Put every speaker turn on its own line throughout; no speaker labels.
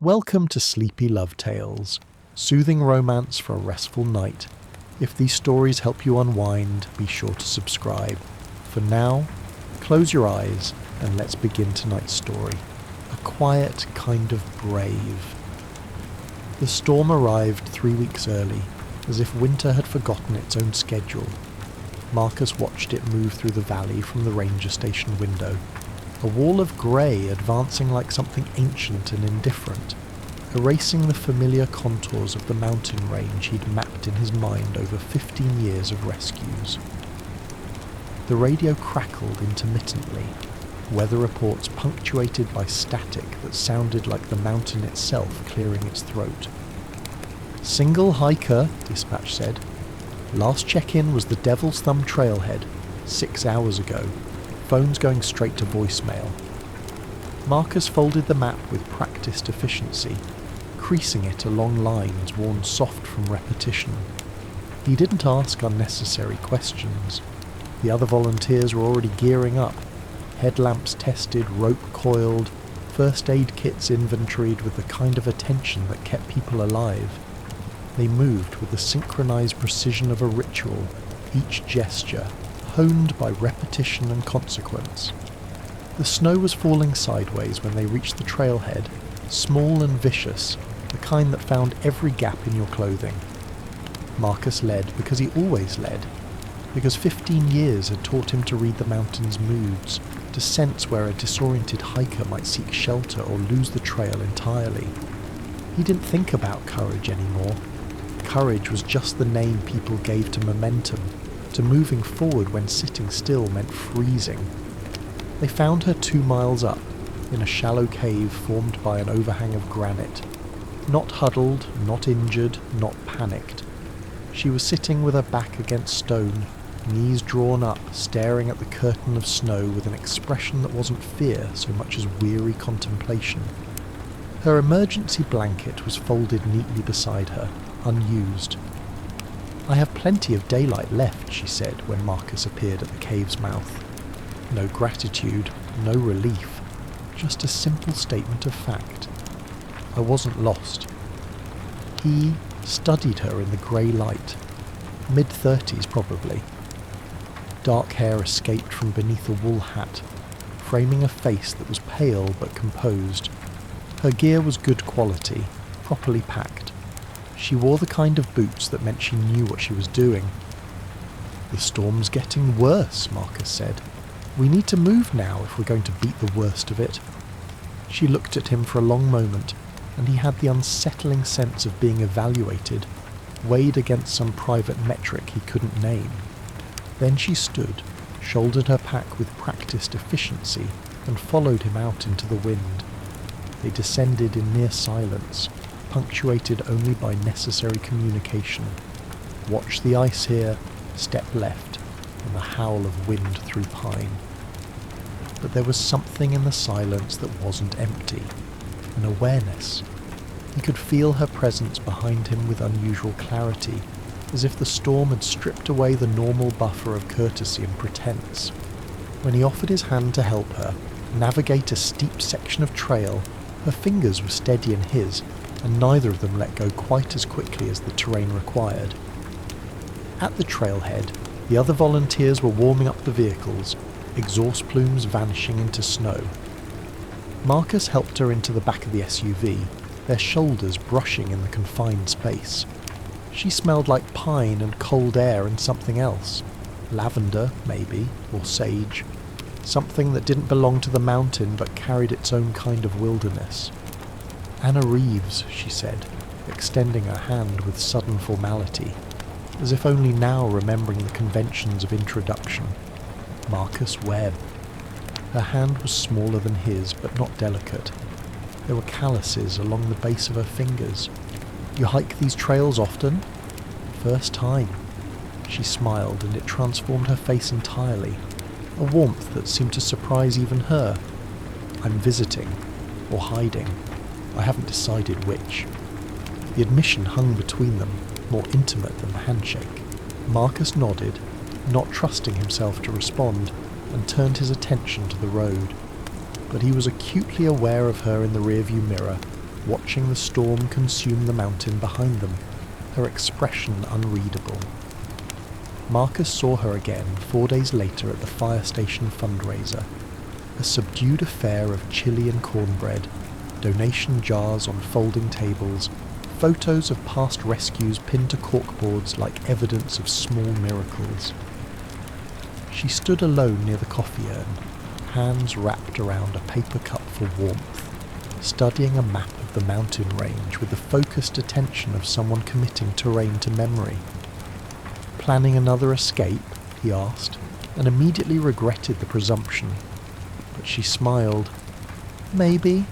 Welcome to Sleepy Love Tales, soothing romance for a restful night. If these stories help you unwind, be sure to subscribe. For now, close your eyes and let's begin tonight's story. A quiet kind of brave. The storm arrived 3 weeks early, as if winter had forgotten its own schedule. Marcus watched it move through the valley from the ranger station window. A wall of grey advancing like something ancient and indifferent, erasing the familiar contours of the mountain range he'd mapped in his mind over 15 years of rescues. The radio crackled intermittently, weather reports punctuated by static that sounded like the mountain itself clearing its throat. "Single hiker," dispatch said. "Last check-in was the Devil's Thumb trailhead, 6 hours ago. Phone's going straight to voicemail." Marcus folded the map with practiced efficiency, creasing it along lines worn soft from repetition. He didn't ask unnecessary questions. The other volunteers were already gearing up, headlamps tested, rope coiled, first aid kits inventoried with the kind of attention that kept people alive. They moved with the synchronized precision of a ritual, each gesture honed by repetition and consequence. The snow was falling sideways when they reached the trailhead, small and vicious, the kind that found every gap in your clothing. Marcus led because he always led, because 15 years had taught him to read the mountain's moods, to sense where a disoriented hiker might seek shelter or lose the trail entirely. He didn't think about courage anymore. Courage was just the name people gave to momentum, to moving forward when sitting still meant freezing. They found her 2 miles up, in a shallow cave formed by an overhang of granite. Not huddled, not injured, not panicked. She was sitting with her back against stone, knees drawn up, staring at the curtain of snow with an expression that wasn't fear so much as weary contemplation. Her emergency blanket was folded neatly beside her, unused. "I have plenty of daylight left," she said when Marcus appeared at the cave's mouth. No gratitude, no relief, just a simple statement of fact. I wasn't lost. He studied her in the grey light. Mid-30s probably. Dark hair escaped from beneath a wool hat, framing a face that was pale but composed. Her gear was good quality, properly packed. She wore the kind of boots that meant she knew what she was doing. "The storm's getting worse," Marcus said. "We need to move now if we're going to beat the worst of it." She looked at him for a long moment, and he had the unsettling sense of being evaluated, weighed against some private metric he couldn't name. Then she stood, shouldered her pack with practiced efficiency, and followed him out into the wind. They descended in near silence, punctuated only by necessary communication. Watch the ice here, step left, and the howl of wind through pine. But there was something in the silence that wasn't empty, an awareness. He could feel her presence behind him with unusual clarity, as if the storm had stripped away the normal buffer of courtesy and pretense. When he offered his hand to help her navigate a steep section of trail, her fingers were steady in his, and neither of them let go quite as quickly as the terrain required. At the trailhead, the other volunteers were warming up the vehicles, exhaust plumes vanishing into snow. Marcus helped her into the back of the SUV, their shoulders brushing in the confined space. She smelled like pine and cold air and something else. Lavender, maybe, or sage. Something that didn't belong to the mountain but carried its own kind of wilderness. "Anna Reeves," she said, extending her hand with sudden formality, as if only now remembering the conventions of introduction. "Marcus Webb." Her hand was smaller than his, but not delicate. There were calluses along the base of her fingers. "You hike these trails often?" "First time." She smiled, and it transformed her face entirely, a warmth that seemed to surprise even her. "I'm visiting, or hiding. I haven't decided which." The admission hung between them, more intimate than the handshake. Marcus nodded, not trusting himself to respond, and turned his attention to the road. But he was acutely aware of her in the rearview mirror, watching the storm consume the mountain behind them, her expression unreadable. Marcus saw her again 4 days later at the fire station fundraiser, a subdued affair of chili and cornbread, donation jars on folding tables, photos of past rescues pinned to corkboards like evidence of small miracles. She stood alone near the coffee urn, hands wrapped around a paper cup for warmth, studying a map of the mountain range with the focused attention of someone committing terrain to memory. Planning another escape, he asked, and immediately regretted the presumption. But she smiled. Maybe.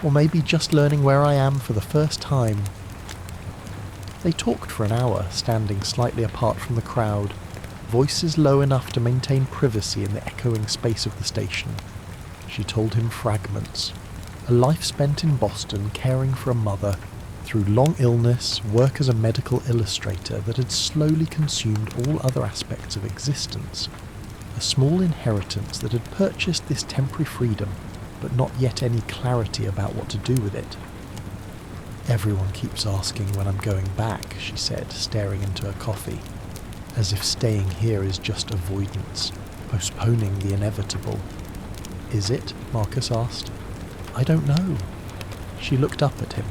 Or maybe just learning where I am for the first time. They talked for an hour, standing slightly apart from the crowd, voices low enough to maintain privacy in the echoing space of the station. She told him fragments. A life spent in Boston caring for a mother, through long illness, work as a medical illustrator that had slowly consumed all other aspects of existence. A small inheritance that had purchased this temporary freedom, but not yet any clarity about what to do with it. Everyone keeps asking when I'm going back, she said, staring into her coffee, as if staying here is just avoidance, postponing the inevitable. Is it? Marcus asked. I don't know. She looked up at him,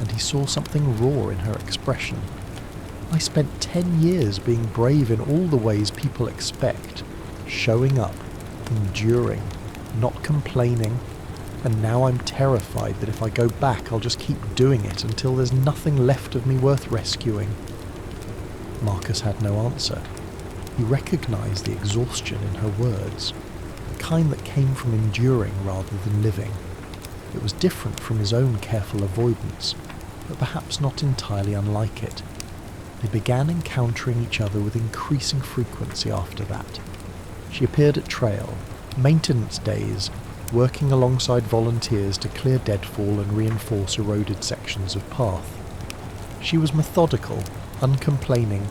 and he saw something raw in her expression. I spent 10 years being brave in all the ways people expect, showing up, enduring, not complaining, and now I'm terrified that if I go back I'll just keep doing it until there's nothing left of me worth rescuing. Marcus had no answer. He recognized the exhaustion in her words, the kind that came from enduring rather than living. It was different from his own careful avoidance, but perhaps not entirely unlike it. They began encountering each other with increasing frequency after that. She appeared at trail, maintenance days, working alongside volunteers to clear deadfall and reinforce eroded sections of path. She was methodical, uncomplaining,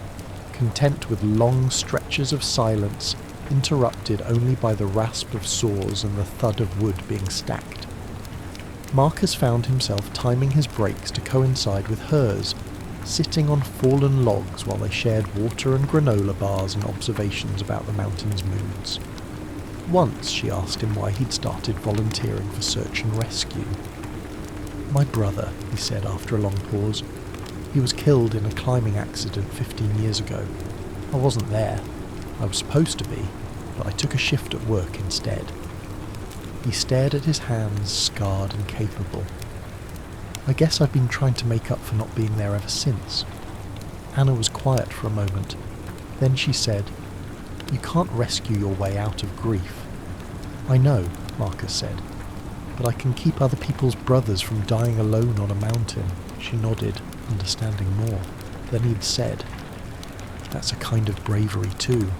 content with long stretches of silence, interrupted only by the rasp of saws and the thud of wood being stacked. Marcus found himself timing his breaks to coincide with hers, sitting on fallen logs while they shared water and granola bars and observations about the mountain's moods. Once she asked him why he'd started volunteering for search and rescue. My brother, he said after a long pause. He was killed in a climbing accident 15 years ago. I wasn't there. I was supposed to be, but I took a shift at work instead. He stared at his hands, scarred and capable. I guess I've been trying to make up for not being there ever since. Anna was quiet for a moment. Then she said, You can't rescue your way out of grief. I know, Marcus said, but I can keep other people's brothers from dying alone on a mountain. She nodded, understanding more. Then he'd said, That's a kind of bravery too,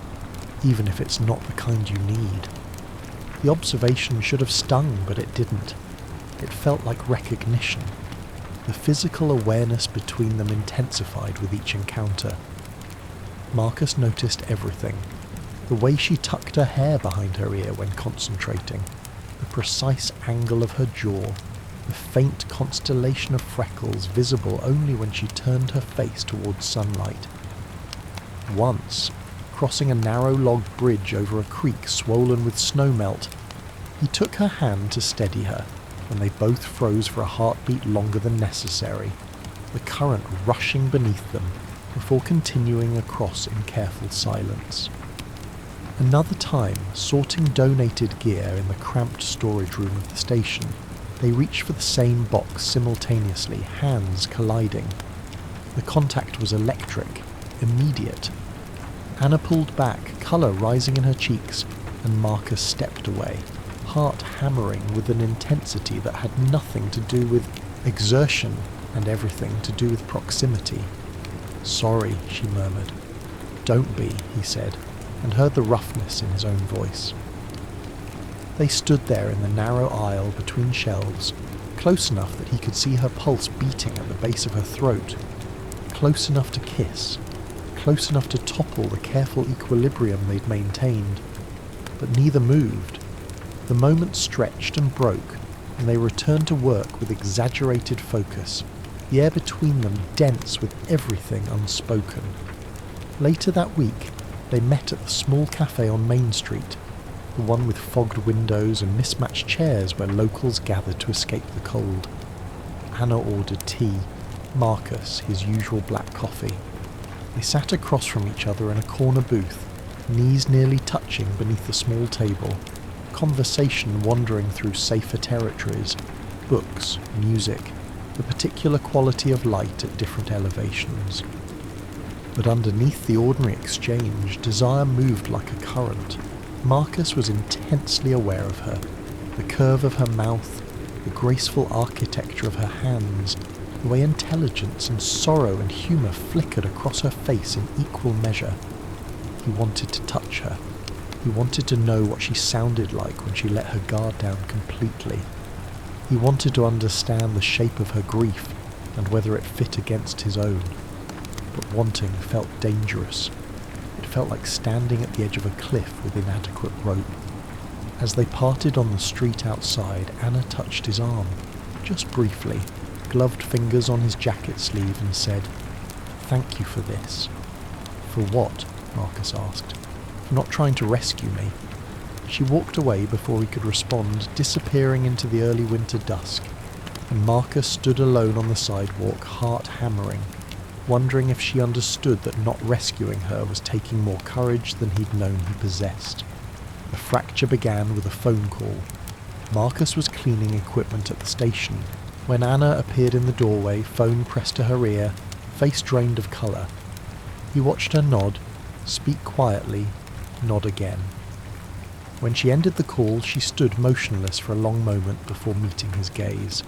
even if it's not the kind you need. The observation should have stung, but it didn't. It felt like recognition. The physical awareness between them intensified with each encounter. Marcus noticed everything. The way she tucked her hair behind her ear when concentrating, the precise angle of her jaw, the faint constellation of freckles visible only when she turned her face towards sunlight. Once, crossing a narrow log bridge over a creek swollen with snowmelt, he took her hand to steady her, and they both froze for a heartbeat longer than necessary, the current rushing beneath them, before continuing across in careful silence. Another time, sorting donated gear in the cramped storage room of the station, they reached for the same box simultaneously, hands colliding. The contact was electric, immediate. Anna pulled back, colour rising in her cheeks, and Marcus stepped away, heart hammering with an intensity that had nothing to do with exertion and everything to do with proximity. Sorry, she murmured. Don't be, he said, and heard the roughness in his own voice. They stood there in the narrow aisle between shelves, close enough that he could see her pulse beating at the base of her throat, close enough to kiss, close enough to topple the careful equilibrium they'd maintained, but neither moved. The moment stretched and broke, and they returned to work with exaggerated focus, the air between them dense with everything unspoken. Later that week, they met at the small cafe on Main Street, the one with fogged windows and mismatched chairs where locals gathered to escape the cold. Anna ordered tea, Marcus his usual black coffee. They sat across from each other in a corner booth, knees nearly touching beneath the small table, conversation wandering through safer territories, books, music, the particular quality of light at different elevations. But underneath the ordinary exchange, desire moved like a current. Marcus was intensely aware of her, the curve of her mouth, the graceful architecture of her hands, the way intelligence and sorrow and humour flickered across her face in equal measure. He wanted to touch her. He wanted to know what she sounded like when she let her guard down completely. He wanted to understand the shape of her grief and whether it fit against his own. But wanting felt dangerous. It felt like standing at the edge of a cliff with inadequate rope. As they parted on the street outside, Anna touched his arm, just briefly, gloved fingers on his jacket sleeve and said, "Thank you for this." "For what?" Marcus asked. "For not trying to rescue me." She walked away before he could respond, disappearing into the early winter dusk, and Marcus stood alone on the sidewalk, heart hammering, wondering if she understood that not rescuing her was taking more courage than he'd known he possessed. The fracture began with a phone call. Marcus was cleaning equipment at the station when Anna appeared in the doorway, phone pressed to her ear, face drained of colour. He watched her nod, speak quietly, nod again. When she ended the call, she stood motionless for a long moment before meeting his gaze.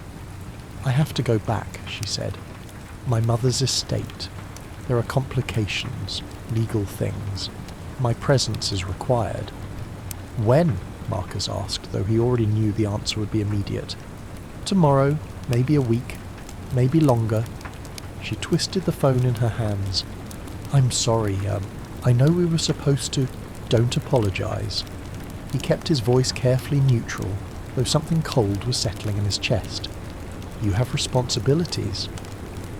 "I have to go back," she said. "My mother's estate. There are complications, legal things. My presence is required." "When?" Marcus asked, though he already knew the answer would be immediate. "Tomorrow, maybe a week, maybe longer." She twisted the phone in her hands. "I'm sorry, I know we were supposed to..." "Don't apologise." He kept his voice carefully neutral, though something cold was settling in his chest. "You have responsibilities."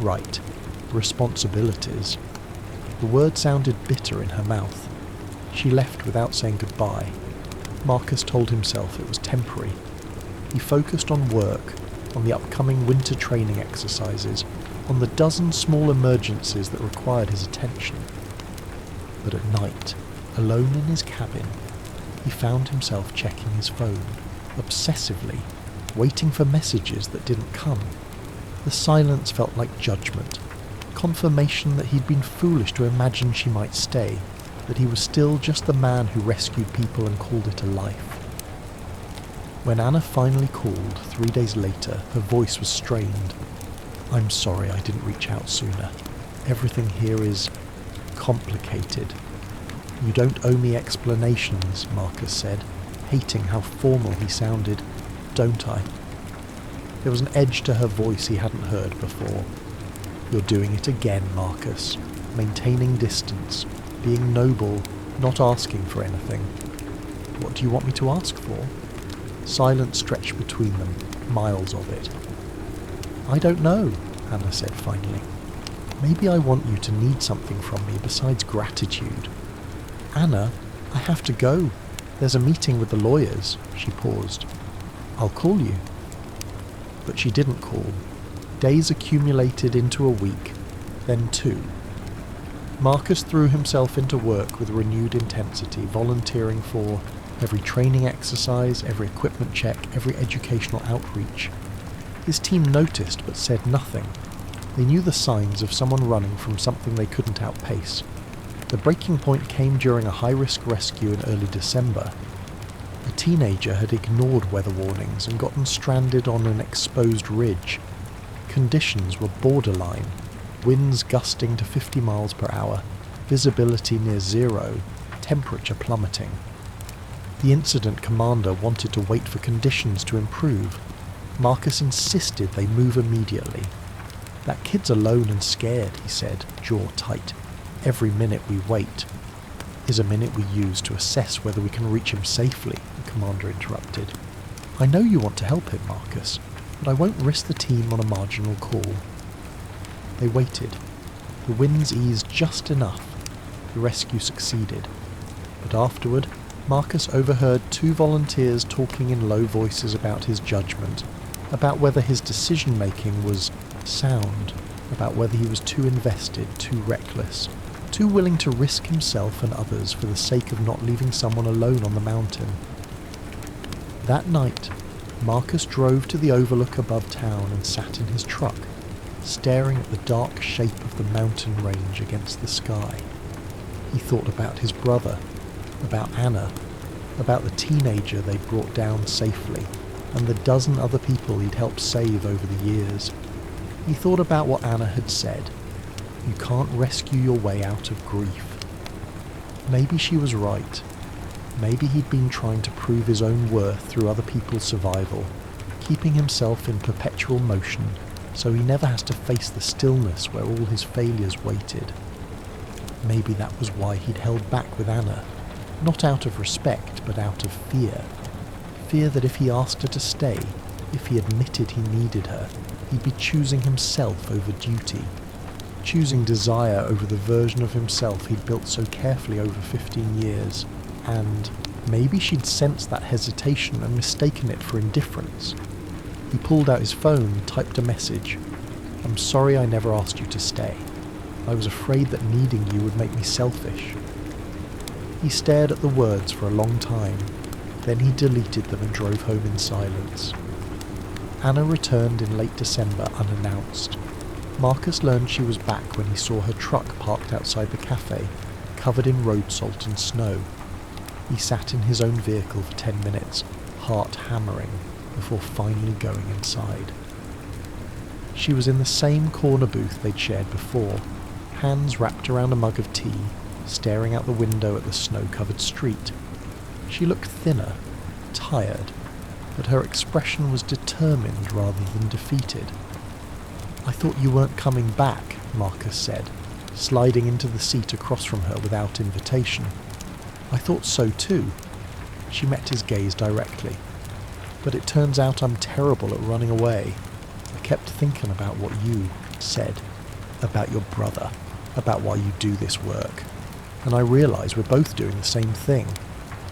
"Right, responsibilities." The word sounded bitter in her mouth. She left without saying goodbye. Marcus told himself it was temporary. He focused on work, on the upcoming winter training exercises, on the dozen small emergencies that required his attention. But at night, alone in his cabin, he found himself checking his phone, obsessively, waiting for messages that didn't come. The silence felt like judgment, confirmation that he'd been foolish to imagine she might stay, that he was still just the man who rescued people and called it a life. When Anna finally called 3 days later, her voice was strained. "I'm sorry I didn't reach out sooner. Everything here is complicated." "You don't owe me explanations," Marcus said, hating how formal he sounded. "Don't I?" There was an edge to her voice he hadn't heard before. "You're doing it again, Marcus. Maintaining distance, being noble, not asking for anything." "What do you want me to ask for?" Silence stretched between them, miles of it. "I don't know," Anna said finally. "Maybe I want you to need something from me besides gratitude." "Anna, I have to go. There's a meeting with the lawyers." She paused. "I'll call you." But she didn't call. Days accumulated into a week, then 2. Marcus threw himself into work with renewed intensity, volunteering for every training exercise, every equipment check, every educational outreach. His team noticed but said nothing. They knew the signs of someone running from something they couldn't outpace. The breaking point came during a high-risk rescue in early December. A teenager had ignored weather warnings and gotten stranded on an exposed ridge. Conditions were borderline, winds gusting to 50 miles per hour, visibility near zero, temperature plummeting. The incident commander wanted to wait for conditions to improve. Marcus insisted they move immediately. "That kid's alone and scared," he said, jaw tight. "Every minute we wait is a minute we use to assess whether we can reach him safely," the commander interrupted. I know you want to help him, Marcus, but I won't risk the team on a marginal call. They waited. The winds eased just enough. The rescue succeeded. But afterward, Marcus overheard two volunteers talking in low voices about his judgment, about whether his decision-making was sound, about whether he was too invested, too reckless, too willing to risk himself and others for the sake of not leaving someone alone on the mountain. That night, Marcus drove to the overlook above town and sat in his truck, staring at the dark shape of the mountain range against the sky. He thought about his brother, about Anna, about the teenager they'd brought down safely, and the dozen other people he'd helped save over the years. He thought about what Anna had said. You can't rescue your way out of grief. Maybe she was right. Maybe he'd been trying to prove his own worth through other people's survival, keeping himself in perpetual motion so he never has to face the stillness where all his failures waited. Maybe that was why he'd held back with Anna, not out of respect but out of fear. Fear that if he asked her to stay, if he admitted he needed her, he'd be choosing himself over duty, choosing desire over the version of himself he'd built so carefully over 15 years. And maybe she'd sensed that hesitation and mistaken it for indifference. He pulled out his phone, typed a message. "I'm sorry I never asked you to stay. I was afraid that needing you would make me selfish." He stared at the words for a long time, then he deleted them and drove home in silence. Anna returned in late December unannounced. Marcus learned she was back when he saw her truck parked outside the cafe, covered in road salt and snow. He sat in his own vehicle for 10 minutes, heart hammering, before finally going inside. She was in the same corner booth they'd shared before, hands wrapped around a mug of tea, staring out the window at the snow-covered street. She looked thinner, tired, but her expression was determined rather than defeated. "I thought you weren't coming back," Marcus said, sliding into the seat across from her without invitation. "I thought so too." She met his gaze directly. "But it turns out I'm terrible at running away. I kept thinking about what you said, about your brother, about why you do this work. And I realise we're both doing the same thing.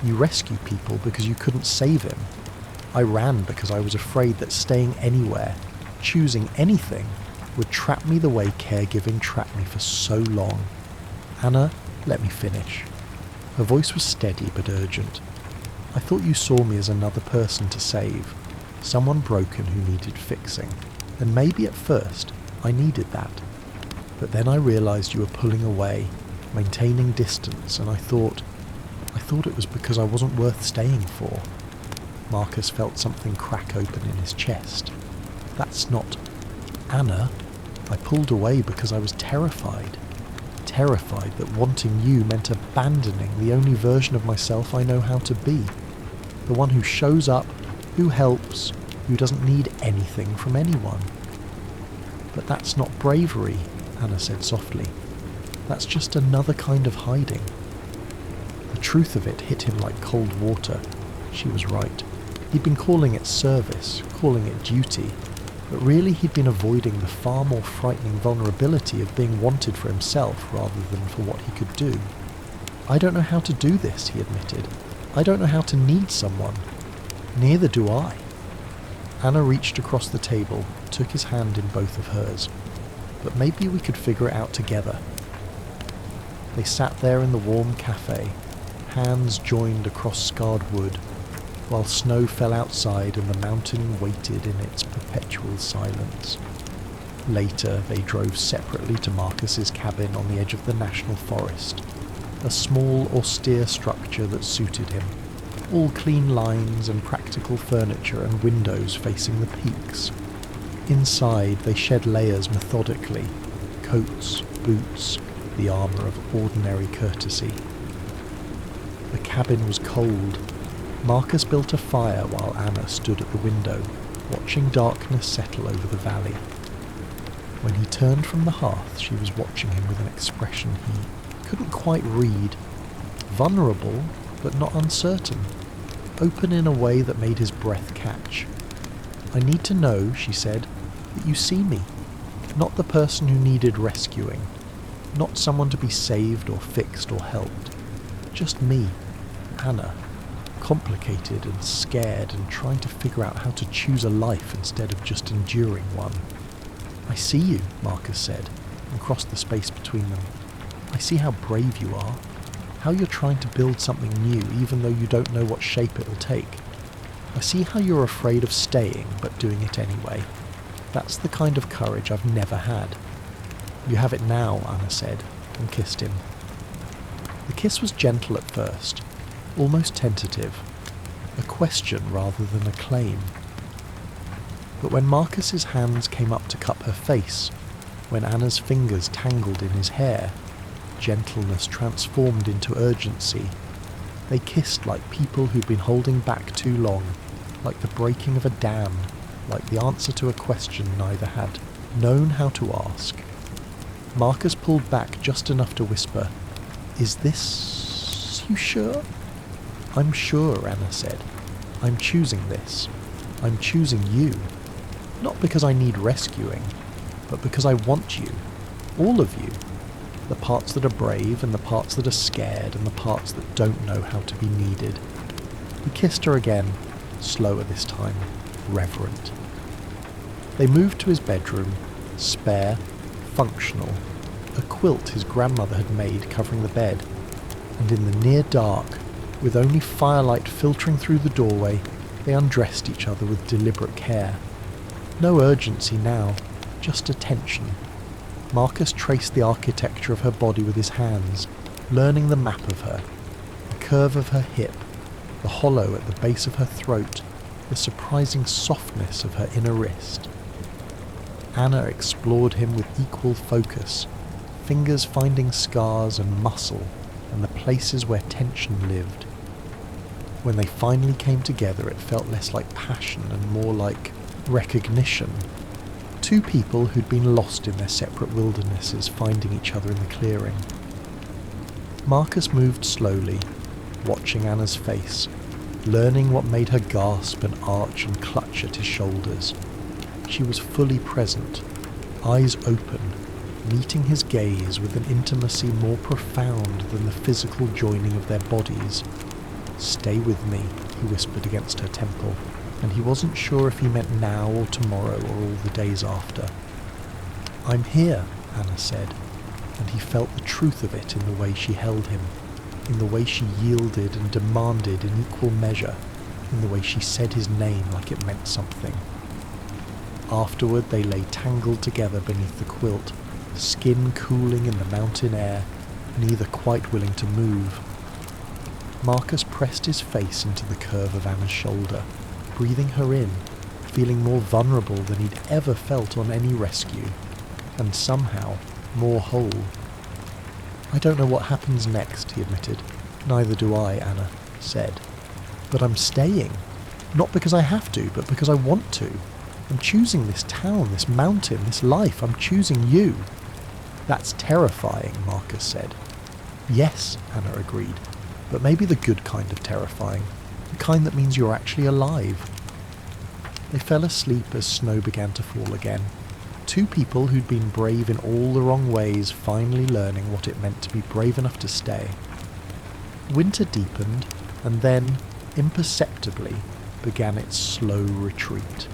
You rescue people because you couldn't save him. I ran because I was afraid that staying anywhere, choosing anything, would trap me the way caregiving trapped me for so long. Anna, let me finish." Her voice was steady but urgent. "I thought you saw me as another person to save, someone broken who needed fixing. And maybe at first I needed that. But then I realised you were pulling away, maintaining distance, and I thought it was because I wasn't worth staying for." Marcus felt something crack open in his chest. "That's not... Anna, I pulled away because I was terrified. Terrified that wanting you meant abandoning the only version of myself I know how to be. The one who shows up, who helps, who doesn't need anything from anyone." "But that's not bravery," Anna said softly. "That's just another kind of hiding." The truth of it hit him like cold water. She was right. He'd been calling it service, calling it duty, but really he'd been avoiding the far more frightening vulnerability of being wanted for himself rather than for what he could do. "I don't know how to do this," he admitted. "I don't know how to need someone. Neither do I." Anna reached across the table, took his hand in both of hers. "But maybe we could figure it out together." They sat there in the warm cafe, hands joined across scarred wood, while snow fell outside and the mountain waited in its perpetual silence. Later, they drove separately to Marcus's cabin on the edge of the national forest, a small, austere structure that suited him, all clean lines and practical furniture and windows facing the peaks. Inside, they shed layers methodically, coats, boots, the armour of ordinary courtesy. The cabin was cold. Marcus built a fire while Anna stood at the window, watching darkness settle over the valley. When he turned from the hearth, she was watching him with an expression he couldn't quite read. Vulnerable, but not uncertain. open in a way that made his breath catch. "I need to know," she said, "that you see me. Not the person who needed rescuing. Not someone to be saved or fixed or helped. Just me, Anna, complicated and scared and trying to figure out how to choose a life instead of just enduring one." "I see you," Marcus said, and crossed the space between them. "I see how brave you are. How you're trying to build something new even though you don't know what shape it'll take. I see how you're afraid of staying but doing it anyway. That's the kind of courage I've never had." "You have it now," Anna said, and kissed him. The kiss was gentle at first, almost tentative, a question rather than a claim. But when Marcus's hands came up to cup her face, when Anna's fingers tangled in his hair, gentleness transformed into urgency. They kissed like people who'd been holding back too long, like the breaking of a dam, like the answer to a question neither had known how to ask. Marcus pulled back just enough to whisper, "Is this... you sure?" "I'm sure," Anna said. "I'm choosing this. I'm choosing you. Not because I need rescuing, but because I want you. All of you. The parts that are brave and the parts that are scared and the parts that don't know how to be needed." He kissed her again, slower this time, reverent. They moved to his bedroom, spare, functional, a quilt his grandmother had made covering the bed, and in the near dark, with only firelight filtering through the doorway, they undressed each other with deliberate care. No urgency now, just attention. Marcus traced the architecture of her body with his hands, learning the map of her, the curve of her hip, the hollow at the base of her throat, the surprising softness of her inner wrist. Anna explored him with equal focus, fingers finding scars and muscle and the places where tension lived. When they finally came together, it felt less like passion and more like recognition. Two people who'd been lost in their separate wildernesses finding each other in the clearing. Marcus moved slowly, watching Anna's face, learning what made her gasp and arch and clutch at his shoulders. She was fully present, eyes open, meeting his gaze with an intimacy more profound than the physical joining of their bodies. "Stay with me," he whispered against her temple, and he wasn't sure if he meant now or tomorrow or all the days after. "I'm here," Anna said, and he felt the truth of it in the way she held him, in the way she yielded and demanded in equal measure, in the way she said his name like it meant something. Afterward they lay tangled together beneath the quilt, skin cooling in the mountain air, neither quite willing to move. Marcus pressed his face into the curve of Anna's shoulder, breathing her in, feeling more vulnerable than he'd ever felt on any rescue, and somehow more whole. "I don't know what happens next," he admitted. "Neither do I," Anna said. "But I'm staying. Not because I have to, but because I want to. I'm choosing this town, this mountain, this life. I'm choosing you." "That's terrifying," Marcus said. "Yes," Anna agreed, "but maybe the good kind of terrifying. The kind that means you're actually alive." They fell asleep as snow began to fall again. Two people who'd been brave in all the wrong ways finally learning what it meant to be brave enough to stay. Winter deepened, and then, imperceptibly, began its slow retreat.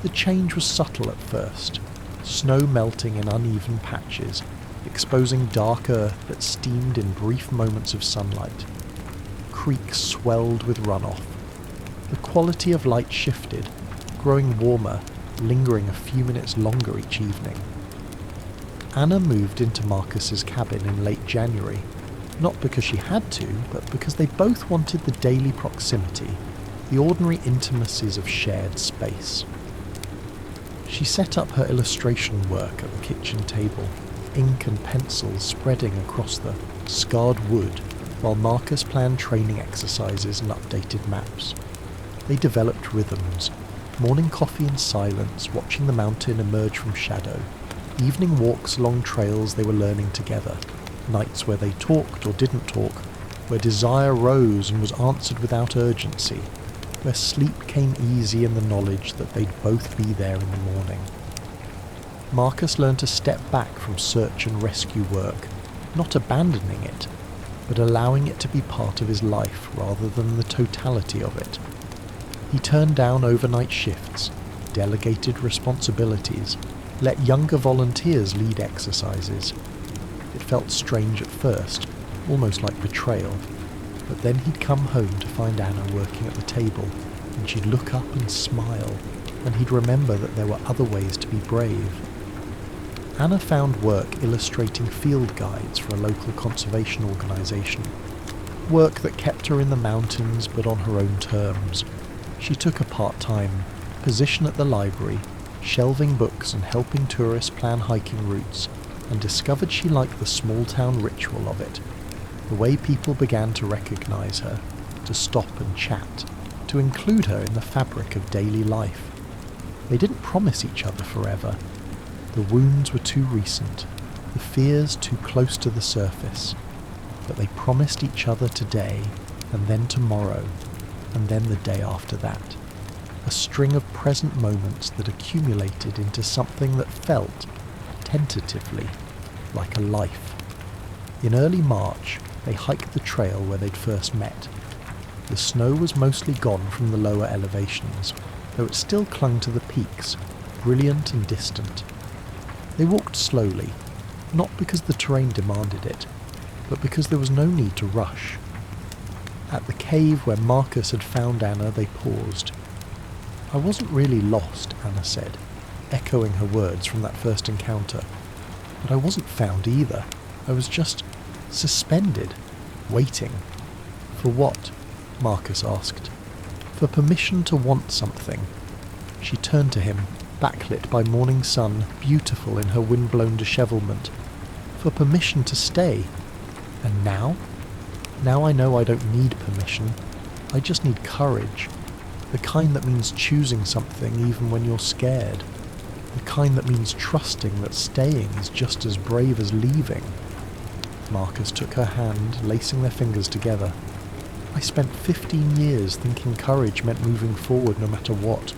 The change was subtle at first, snow melting in uneven patches, exposing dark earth that steamed in brief moments of sunlight. Creeks swelled with runoff. The quality of light shifted, growing warmer, lingering a few minutes longer each evening. Anna moved into Marcus's cabin in late January, not because she had to, but because they both wanted the daily proximity, the ordinary intimacies of shared space. She set up her illustration work at the kitchen table, ink and pencils spreading across the scarred wood, while Marcus planned training exercises and updated maps. They developed rhythms, morning coffee in silence, watching the mountain emerge from shadow, evening walks along trails they were learning together, nights where they talked or didn't talk, where desire rose and was answered without urgency, where sleep came easy in the knowledge that they'd both be there in the morning. Marcus learned to step back from search and rescue work, not abandoning it, but allowing it to be part of his life rather than the totality of it. He turned down overnight shifts, delegated responsibilities, let younger volunteers lead exercises. It felt strange at first, almost like betrayal, but then he'd come home to find Anna working at the table, and she'd look up and smile, and he'd remember that there were other ways to be brave. Anna found work illustrating field guides for a local conservation organisation, work that kept her in the mountains but on her own terms. She took a part-time position at the library, shelving books and helping tourists plan hiking routes, and discovered she liked the small-town ritual of it, the way people began to recognise her, to stop and chat, to include her in the fabric of daily life. They didn't promise each other forever. The wounds were too recent, the fears too close to the surface, but they promised each other today, and then tomorrow, and then the day after that. A string of present moments that accumulated into something that felt, tentatively, like a life. In early March, they hiked the trail where they'd first met. The snow was mostly gone from the lower elevations, though it still clung to the peaks, brilliant and distant. They walked slowly, not because the terrain demanded it, but because there was no need to rush. At the cave where Marcus had found Anna, they paused. "I wasn't really lost," Anna said, echoing her words from that first encounter. "But I wasn't found either. I was just suspended, waiting." "For what?" Marcus asked. "For permission to want something." She turned to him, backlit by morning sun, beautiful in her wind-blown dishevelment. "For permission to stay. And now? Now I know I don't need permission. I just need courage. The kind that means choosing something even when you're scared. The kind that means trusting that staying is just as brave as leaving." Marcus took her hand, lacing their fingers together. "I spent 15 years thinking courage meant moving forward no matter what,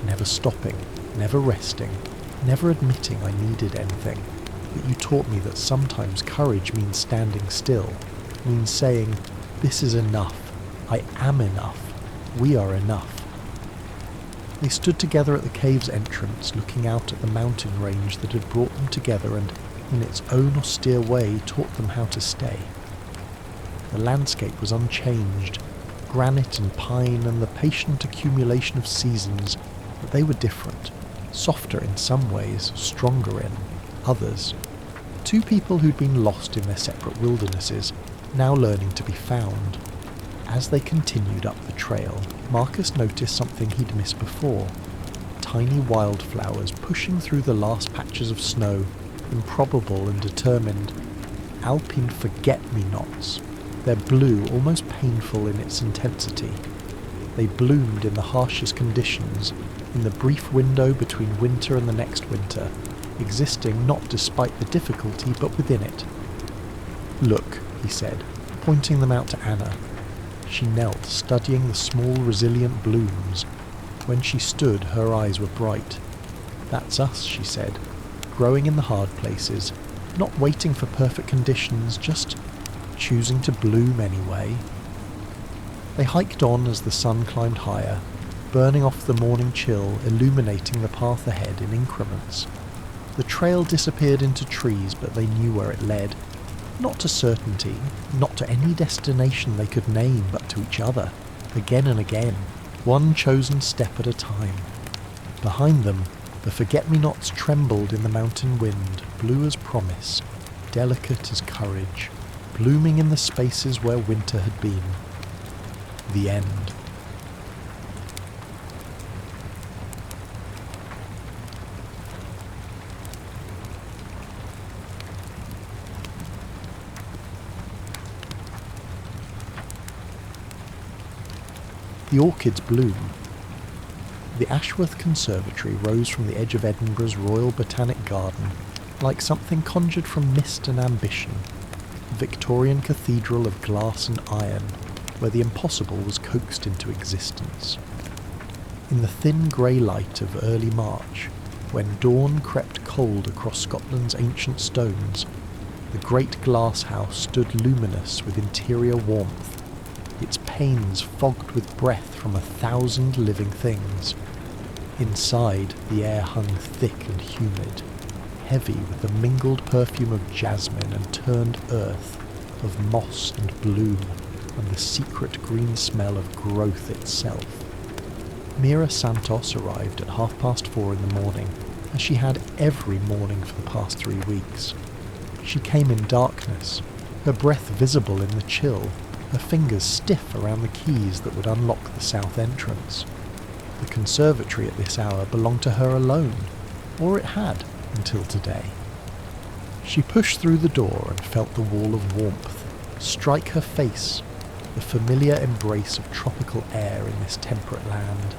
never stopping, never resting, never admitting I needed anything. But you taught me that sometimes courage means standing still, means saying, 'This is enough. I am enough. We are enough.'" They stood together at the cave's entrance, looking out at the mountain range that had brought them together and, in its own austere way, taught them how to stay. The landscape was unchanged, granite and pine and the patient accumulation of seasons, but they were different, softer in some ways, stronger in others. Two people who'd been lost in their separate wildernesses, now learning to be found. As they continued up the trail, Marcus noticed something he'd missed before. Tiny wildflowers pushing through the last patches of snow, improbable and determined. Alpine forget-me-nots. Their blue almost painful in its intensity. They bloomed in the harshest conditions, in the brief window between winter and the next winter, existing not despite the difficulty but within it. "Look," he said, pointing them out to Anna. She knelt, studying the small, resilient blooms. When she stood, her eyes were bright. "That's us," she said, growing in the hard places, not waiting for perfect conditions, just choosing to bloom anyway. They hiked on as the sun climbed higher, burning off the morning chill, illuminating the path ahead in increments. The trail disappeared into trees, but they knew where it led. Not to certainty, not to any destination they could name, but to each other, again and again, one chosen step at a time. Behind them, the forget-me-nots trembled in the mountain wind, blue as promise, delicate as courage, blooming in the spaces where winter had been. The end. The orchids bloom. The Ashworth Conservatory rose from the edge of Edinburgh's Royal Botanic Garden, like something conjured from mist and ambition. a Victorian cathedral of glass and iron, where the impossible was coaxed into existence. In the thin grey light of early March, when dawn crept cold across Scotland's ancient stones, the great glass house stood luminous with interior warmth, its panes fogged with breath from 1,000 living things. Inside, the air hung thick and humid, heavy with the mingled perfume of jasmine and turned earth, of moss and bloom, and the secret green smell of growth itself. Mira Santos arrived at 4:30 in the morning, as she had every morning for the past 3 weeks. She came in darkness, her breath visible in the chill, her fingers stiff around the keys that would unlock the south entrance. The conservatory at this hour belonged to her alone, or it had until today. She pushed through the door and felt the wall of warmth strike her face, the familiar embrace of tropical air in this temperate land.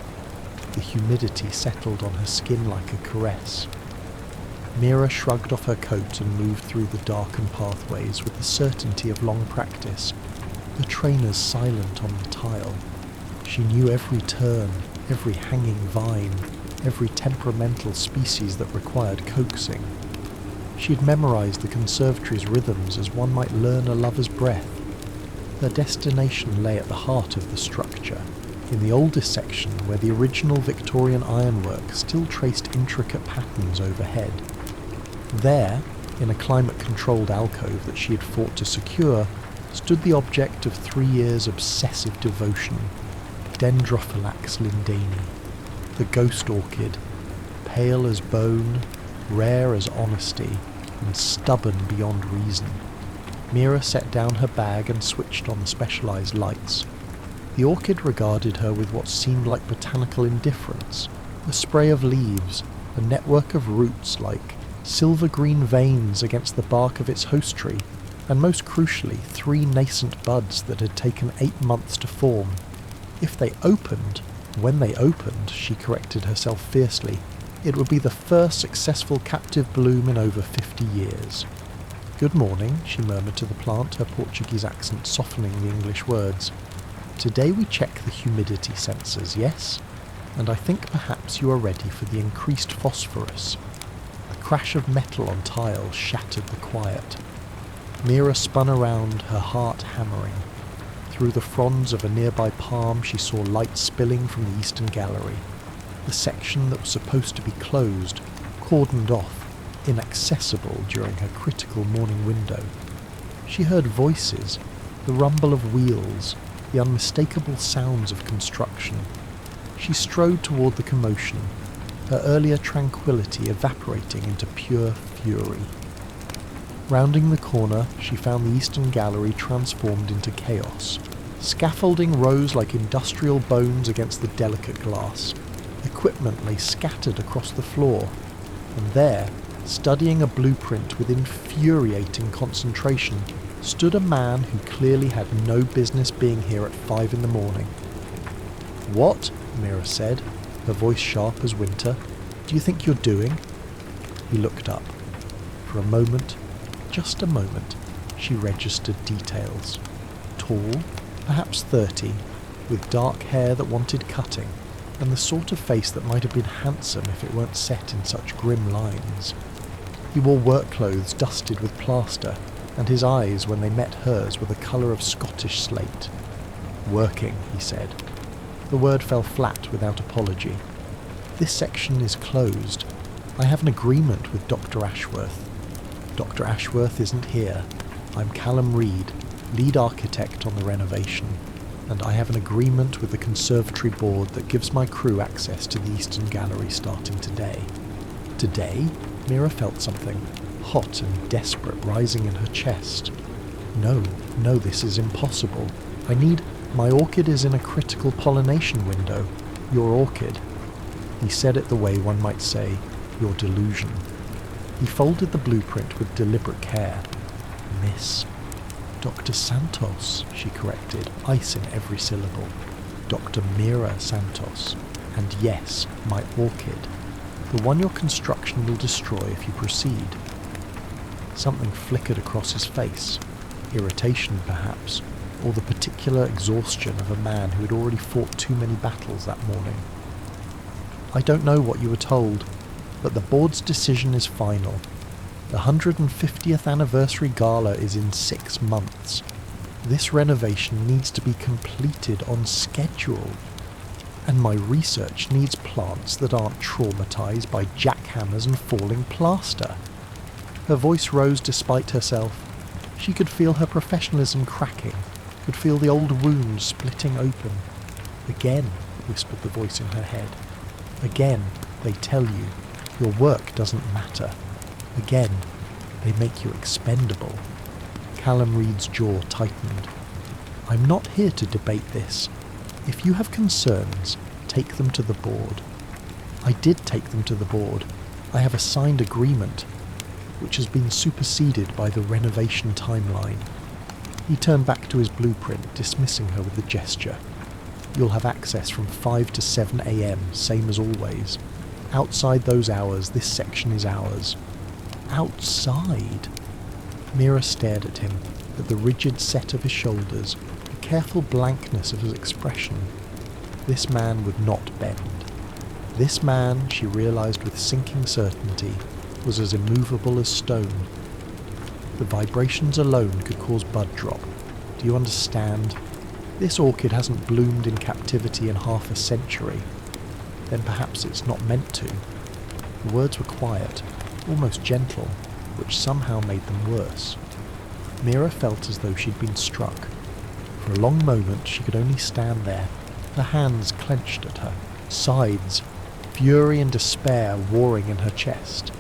The humidity settled on her skin like a caress. Mira shrugged off her coat and moved through the darkened pathways with the certainty of long practice, the trainers silent on the tile. She knew every turn, every hanging vine, every temperamental species that required coaxing. She had memorized the conservatory's rhythms as one might learn a lover's breath. Her destination lay at the heart of the structure, in the oldest section where the original Victorian ironwork still traced intricate patterns overhead. There, in a climate-controlled alcove that she had fought to secure, stood the object of 3 years' obsessive devotion, Dendrophylax lindani, the ghost orchid, pale as bone, rare as honesty, and stubborn beyond reason. Mira set down her bag and switched on the specialized lights. The orchid regarded her with what seemed like botanical indifference, a spray of leaves, a network of roots like silver-green veins against the bark of its host tree, and most crucially 3 nascent buds that had taken 8 months to form. When they opened, she corrected herself fiercely, it would be the first successful captive bloom in over 50 years. "Good morning," she murmured to the plant, her Portuguese accent softening the English words. "Today we check the humidity sensors, yes? And I think perhaps you are ready for the increased phosphorus." A crash of metal on tile shattered the quiet. Mira spun around, her heart hammering. Through the fronds of a nearby palm she saw light spilling from the eastern gallery. The section that was supposed to be closed, cordoned off, inaccessible during her critical morning window. She heard voices, the rumble of wheels, the unmistakable sounds of construction. She strode toward the commotion, her earlier tranquility evaporating into pure fury. Rounding the corner, she found the eastern gallery transformed into chaos. Scaffolding rose like industrial bones against the delicate glass. Equipment lay scattered across the floor, and there, studying a blueprint with infuriating concentration, stood a man who clearly had no business being here at 5 in the morning. "What?" Mira said, her voice sharp as winter. "Do you think you're doing?" He looked up. For a moment, just a moment, she registered details. Tall, perhaps 30, with dark hair that wanted cutting, and the sort of face that might have been handsome if it weren't set in such grim lines. He wore work clothes dusted with plaster, and his eyes, when they met hers, were the colour of Scottish slate. "Working," he said. The word fell flat without apology. "This section is closed. I have an agreement with Dr. Ashworth." "Dr. Ashworth isn't here. I'm Callum Reed, lead architect on the renovation, and I have an agreement with the conservatory board that gives my crew access to the eastern gallery starting today." Today? Mira felt something, hot and desperate, rising in her chest. No, this is impossible. My orchid is in a critical pollination window. Your orchid. He said it the way one might say, your delusion. He folded the blueprint with deliberate care. "Miss Dr. Santos," she corrected, ice in every syllable. "Dr. Mira Santos. And yes, my orchid. The one your construction will destroy if you proceed." Something flickered across his face. irritation perhaps, or the particular exhaustion of a man who had already fought too many battles that morning. I don't know what you were told, but the board's decision is final. The 150th anniversary gala is in 6 months. This renovation needs to be completed on schedule. And my research needs plants that aren't traumatized by jackhammers and falling plaster. Her voice rose despite herself. She could feel her professionalism cracking, could feel the old wound splitting open. Again, whispered the voice in her head. Again, they tell you, your work doesn't matter. Again, they make you expendable. Callum Reed's jaw tightened. I'm not here to debate this. If you have concerns, take them to the board. I did take them to the board. I have a signed agreement, which has been superseded by the renovation timeline. He turned back to his blueprint, dismissing her with a gesture. You'll have access from 5 to 7 a.m, same as always. Outside those hours, this section is ours. Outside? Mira stared at him, at the rigid set of his shoulders, the careful blankness of his expression. This man would not bend. This man, she realized with sinking certainty, was as immovable as stone. The vibrations alone could cause bud drop. Do you understand? This orchid hasn't bloomed in captivity in half a century. Then perhaps it's not meant to. The words were quiet, almost gentle, which somehow made them worse. Mira felt as though she'd been struck. For a long moment she could only stand there, her hands clenched at her sides, fury and despair warring in her chest.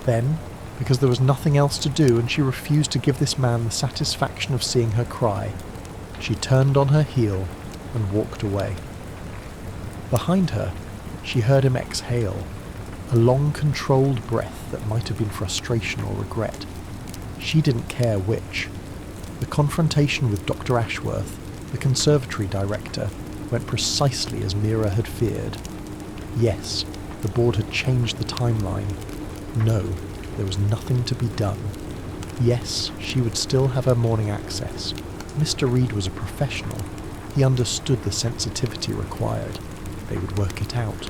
Then, because there was nothing else to do and she refused to give this man the satisfaction of seeing her cry, she turned on her heel and walked away. Behind her, she heard him exhale, a long controlled breath that might have been frustration or regret. She didn't care which. The confrontation with Dr. Ashworth, the conservatory director, went precisely as Mira had feared. Yes, the board had changed the timeline. No, there was nothing to be done. Yes, she would still have her morning access. Mr. Reed was a professional. He understood the sensitivity required. They would work it out.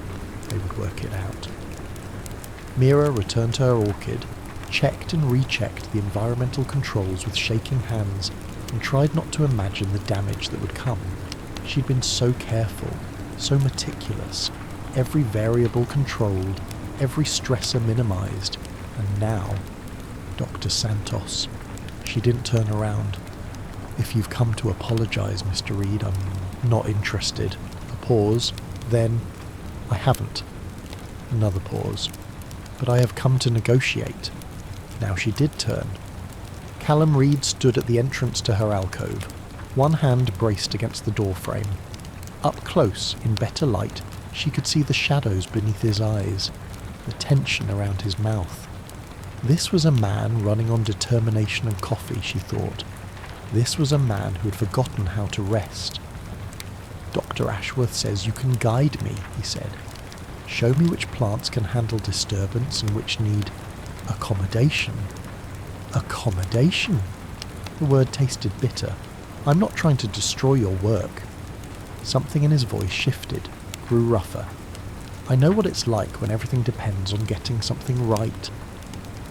They would work it out. Mira returned to her orchid, checked and rechecked the environmental controls with shaking hands, and tried not to imagine the damage that would come. She'd been so careful, so meticulous, every variable controlled, every stressor minimized, and now, Dr. Santos. She didn't turn around. If you've come to apologize, Mr. Reed, I'm not interested. A pause, then, I haven't. Another pause. But I have come to negotiate. Now she did turn. Callum Reed stood at the entrance to her alcove, one hand braced against the doorframe. Up close, in better light, she could see the shadows beneath his eyes, the tension around his mouth. This was a man running on determination and coffee, she thought. This was a man who had forgotten how to rest. Dr. Ashworth says you can guide me, he said. Show me which plants can handle disturbance and which need accommodation. Accommodation? The word tasted bitter. I'm not trying to destroy your work. Something in his voice shifted, grew rougher. I know what it's like when everything depends on getting something right.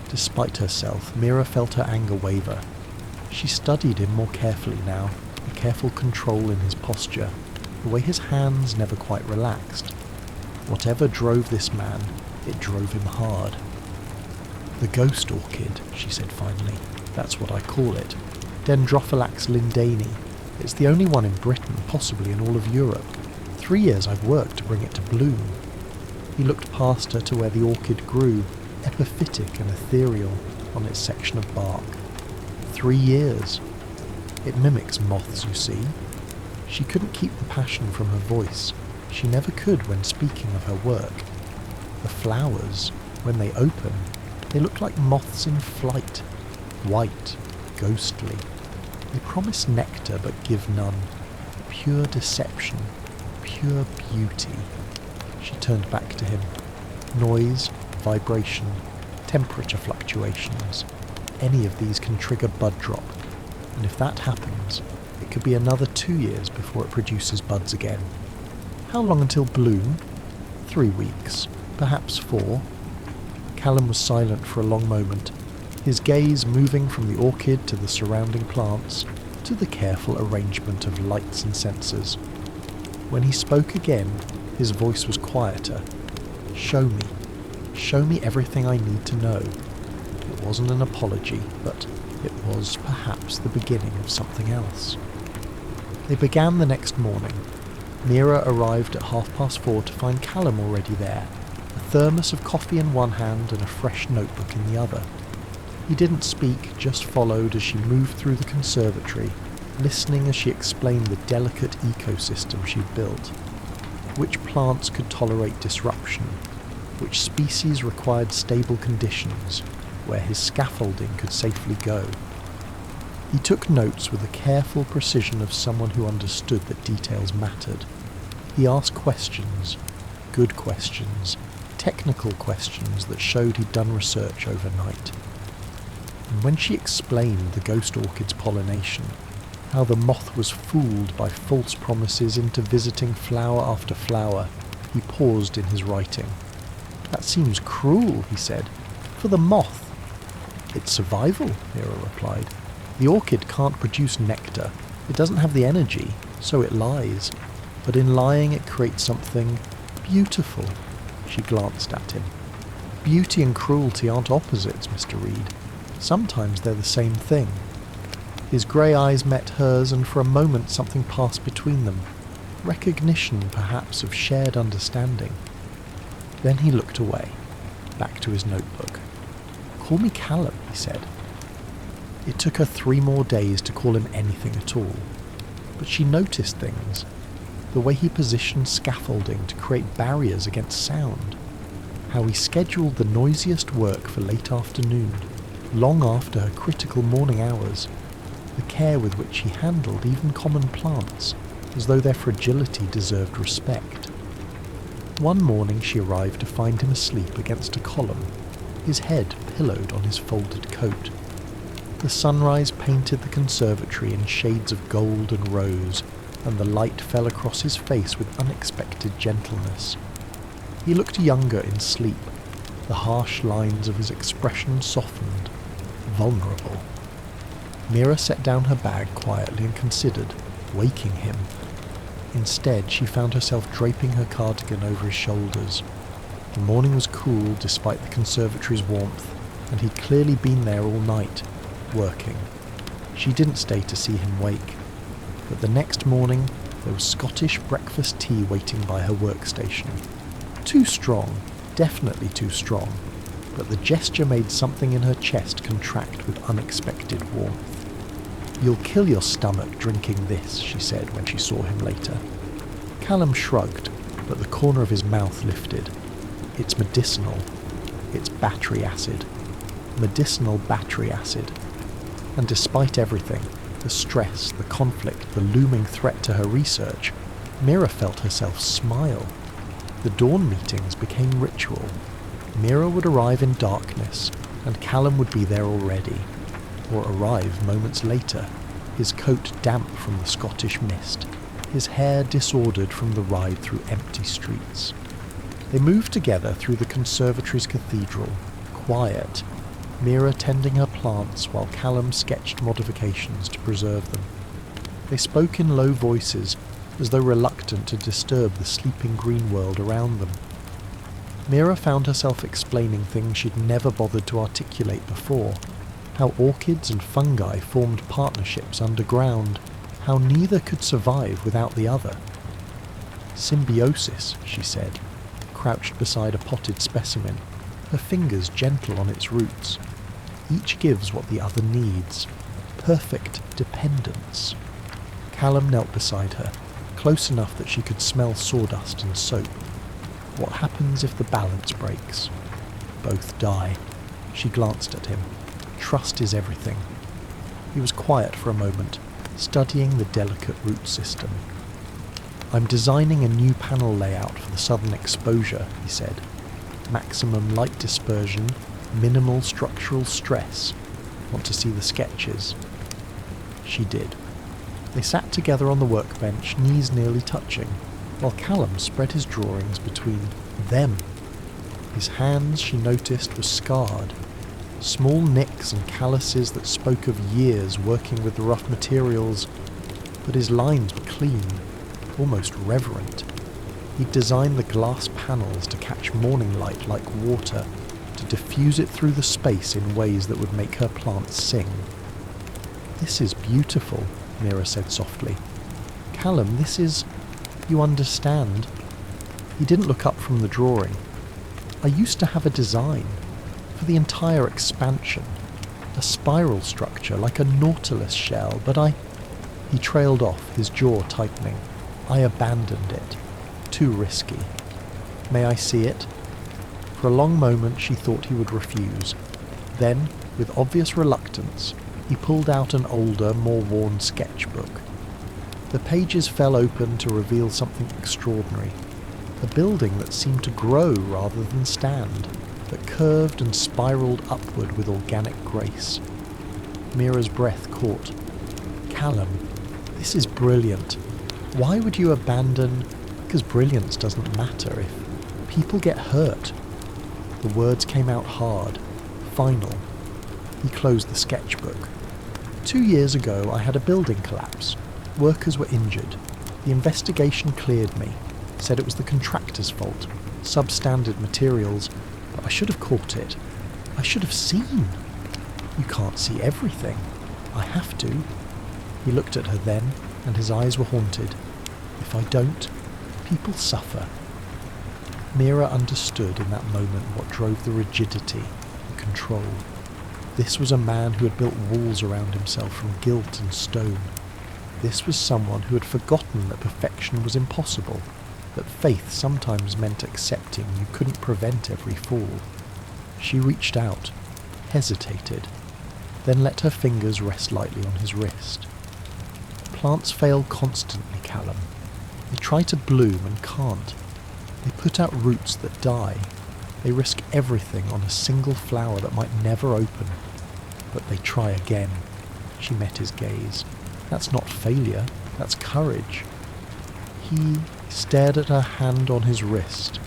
Despite herself, Mira felt her anger waver. She studied him more carefully now, the careful control in his posture, the way his hands never quite relaxed. Whatever drove this man, it drove him hard. The ghost orchid, she said finally. That's what I call it. Dendrophylax lindani. It's the only one in Britain, possibly in all of Europe. 3 years I've worked to bring it to bloom. He looked past her to where the orchid grew, epiphytic and ethereal, on its section of bark. 3 years. It mimics moths, you see. She couldn't keep the passion from her voice. She never could when speaking of her work. The flowers, when they open, they look like moths in flight. White, ghostly. They promise nectar but give none. Pure deception, pure beauty. She turned back to him. Noise, vibration, temperature fluctuations. Any of these can trigger bud drop. and if that happens, it could be another 2 years before it produces buds again. How long until bloom? 3 weeks, perhaps 4. Callum was silent for a long moment, his gaze moving from the orchid to the surrounding plants, to the careful arrangement of lights and sensors. When he spoke again, his voice was quieter. Show me everything I need to know. It wasn't an apology, but it was perhaps the beginning of something else. They began the next morning. Mira arrived at 4:30 to find Callum already there, a thermos of coffee in one hand and a fresh notebook in the other. He didn't speak, just followed as she moved through the conservatory, listening as she explained the delicate ecosystem she'd built. Which plants could tolerate disruption, which species required stable conditions, where his scaffolding could safely go. He took notes with the careful precision of someone who understood that details mattered. He asked questions, good questions, technical questions that showed he'd done research overnight. And when she explained the ghost orchid's pollination, how the moth was fooled by false promises into visiting flower after flower, he paused in his writing. That seems cruel, he said. For the moth. It's survival, Mira replied. The orchid can't produce nectar. It doesn't have the energy, so it lies. But in lying it creates something beautiful. She glanced at him. Beauty and cruelty aren't opposites, Mr. Reed. Sometimes they're the same thing. His grey eyes met hers, and for a moment something passed between them. Recognition, perhaps, of shared understanding. Then he looked away, back to his notebook. Call me Callum, he said. It took her 3 more days to call him anything at all. But she noticed things. The way he positioned scaffolding to create barriers against sound. How he scheduled the noisiest work for late afternoon, long after her critical morning hours. The care with which he handled even common plants, as though their fragility deserved respect. One morning she arrived to find him asleep against a column, his head pillowed on his folded coat. The sunrise painted the conservatory in shades of gold and rose, and the light fell across his face with unexpected gentleness. He looked younger in sleep, the harsh lines of his expression softened, vulnerable. Mira set down her bag quietly and considered, waking him. Instead, she found herself draping her cardigan over his shoulders. The morning was cool despite the conservatory's warmth, and he'd clearly been there all night, working. She didn't stay to see him wake. But the next morning, there was Scottish breakfast tea waiting by her workstation. Too strong, definitely too strong, but the gesture made something in her chest contract with unexpected warmth. You'll kill your stomach drinking this, she said when she saw him later. Callum shrugged, but the corner of his mouth lifted. It's medicinal. It's battery acid. Medicinal battery acid. And despite everything, the stress, the conflict, the looming threat to her research, Mira felt herself smile. The dawn meetings became ritual. Mira would arrive in darkness, and Callum would be there already, or arrive moments later, his coat damp from the Scottish mist, his hair disordered from the ride through empty streets. They moved together through the conservatory's cathedral, quiet, Mira tending her plants while Callum sketched modifications to preserve them. They spoke in low voices, as though reluctant to disturb the sleeping green world around them. Mira found herself explaining things she'd never bothered to articulate before, how orchids and fungi formed partnerships underground, how neither could survive without the other. Symbiosis, she said, crouched beside a potted specimen, her fingers gentle on its roots. Each gives what the other needs. Perfect dependence. Callum knelt beside her, close enough that she could smell sawdust and soap. What happens if the balance breaks? Both die. She glanced at him. Trust is everything. He was quiet for a moment, studying the delicate root system. I'm designing a new panel layout for the southern exposure, he said. Maximum light dispersion, minimal structural stress. Want to see the sketches? She did. They sat together on the workbench, knees nearly touching, while Callum spread his drawings between them. His hands, she noticed, were scarred, small nicks and calluses that spoke of years working with the rough materials, but his lines were clean, almost reverent. He'd designed the glass panels to catch morning light like water, to diffuse it through the space in ways that would make her plants sing. "This is beautiful," Mira said softly. "Callum, this is... you understand?" He didn't look up from the drawing. "I used to have a design for the entire expansion, a spiral structure like a nautilus shell, but He trailed off, his jaw tightening. "I abandoned it. Too risky. May I see it?" For a long moment she thought he would refuse. Then, with obvious reluctance, he pulled out an older, more worn sketchbook. The pages fell open to reveal something extraordinary. A building that seemed to grow rather than stand, that curved and spiraled upward with organic grace. Mira's breath caught. "Callum, this is brilliant. Why would you abandon..." "Because brilliance doesn't matter if people get hurt." The words came out hard, final. He closed the sketchbook. 2 years ago I had a building collapse. Workers were injured. The investigation cleared me. Said it was the contractor's fault. Substandard materials. But I should have caught it. I should have seen. You can't see everything. I have to. He looked at her then, and his eyes were haunted. If I don't, people suffer. Mira understood in that moment what drove the rigidity, the control. This was a man who had built walls around himself from gilt and stone. This was someone who had forgotten that perfection was impossible, that faith sometimes meant accepting you couldn't prevent every fall. She reached out, hesitated, then let her fingers rest lightly on his wrist. Plants fail constantly, Callum. They try to bloom and can't. They put out roots that die. They risk everything on a single flower that might never open. But they try again. She met his gaze. That's not failure, that's courage. He stared at her hand on his wrist.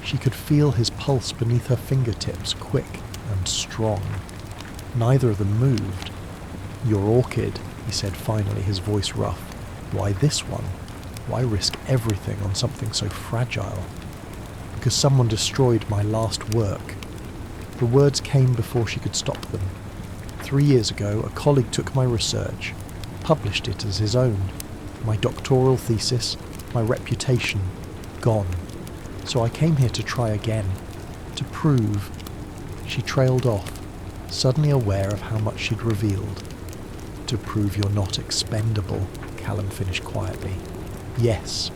She could feel his pulse beneath her fingertips, quick and strong. Neither of them moved. "Your orchid," he said finally, his voice rough. "Why this one? Why risk everything on something so fragile?" "Because someone destroyed my last work." The words came before she could stop them. 3 years ago, a colleague took my research, published it as his own. My doctoral thesis, my reputation, gone. So I came here to try again, to prove. She trailed off, suddenly aware of how much she'd revealed. "To prove you're not expendable," Callum finished quietly. "Yes."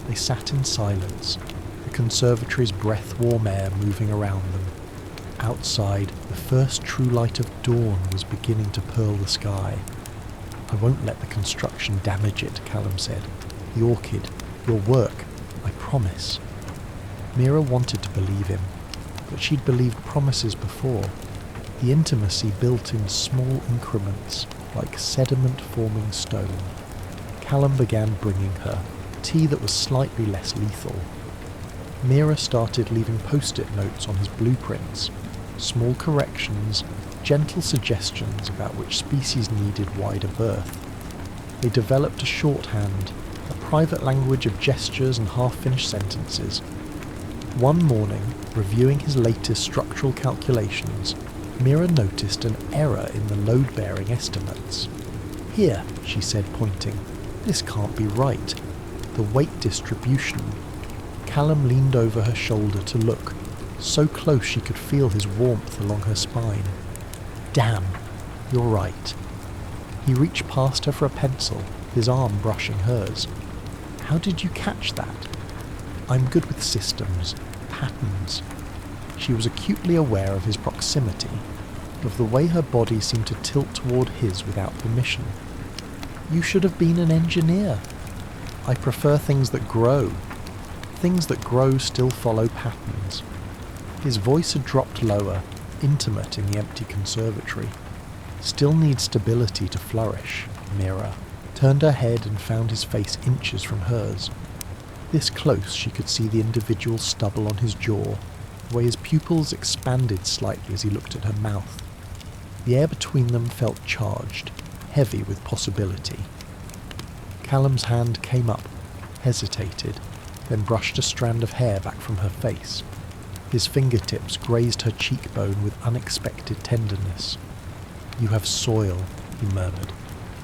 They sat in silence, the conservatory's breath-warm air moving around them. Outside, the first true light of dawn was beginning to pearl the sky. "I won't let the construction damage it," Callum said. "The orchid, your work, I promise." Mira wanted to believe him, but she'd believed promises before. The intimacy built in small increments, like sediment-forming stone. Callum began bringing her tea that was slightly less lethal. Mira started leaving post-it notes on his blueprints, small corrections, gentle suggestions about which species needed wider berth. They developed a shorthand, a private language of gestures and half-finished sentences. One morning, reviewing his latest structural calculations, Mira noticed an error in the load-bearing estimates. "Here," she said, pointing. "This can't be right. The weight distribution." Callum leaned over her shoulder to look, so close she could feel his warmth along her spine. "Damn, you're right." He reached past her for a pencil, his arm brushing hers. "How did you catch that?" "I'm good with systems, patterns." She was acutely aware of his proximity, of the way her body seemed to tilt toward his without permission. "You should have been an engineer." "I prefer things that grow. Things that grow still follow patterns." His voice had dropped lower, intimate in the empty conservatory. Still need stability to flourish, Mira. Turned her head and found his face inches from hers. This close she could see the individual stubble on his jaw, the way his pupils expanded slightly as he looked at her mouth. The air between them felt charged, heavy with possibility. Callum's hand came up, hesitated, then brushed a strand of hair back from her face. His fingertips grazed her cheekbone with unexpected tenderness. "You have soil," he murmured,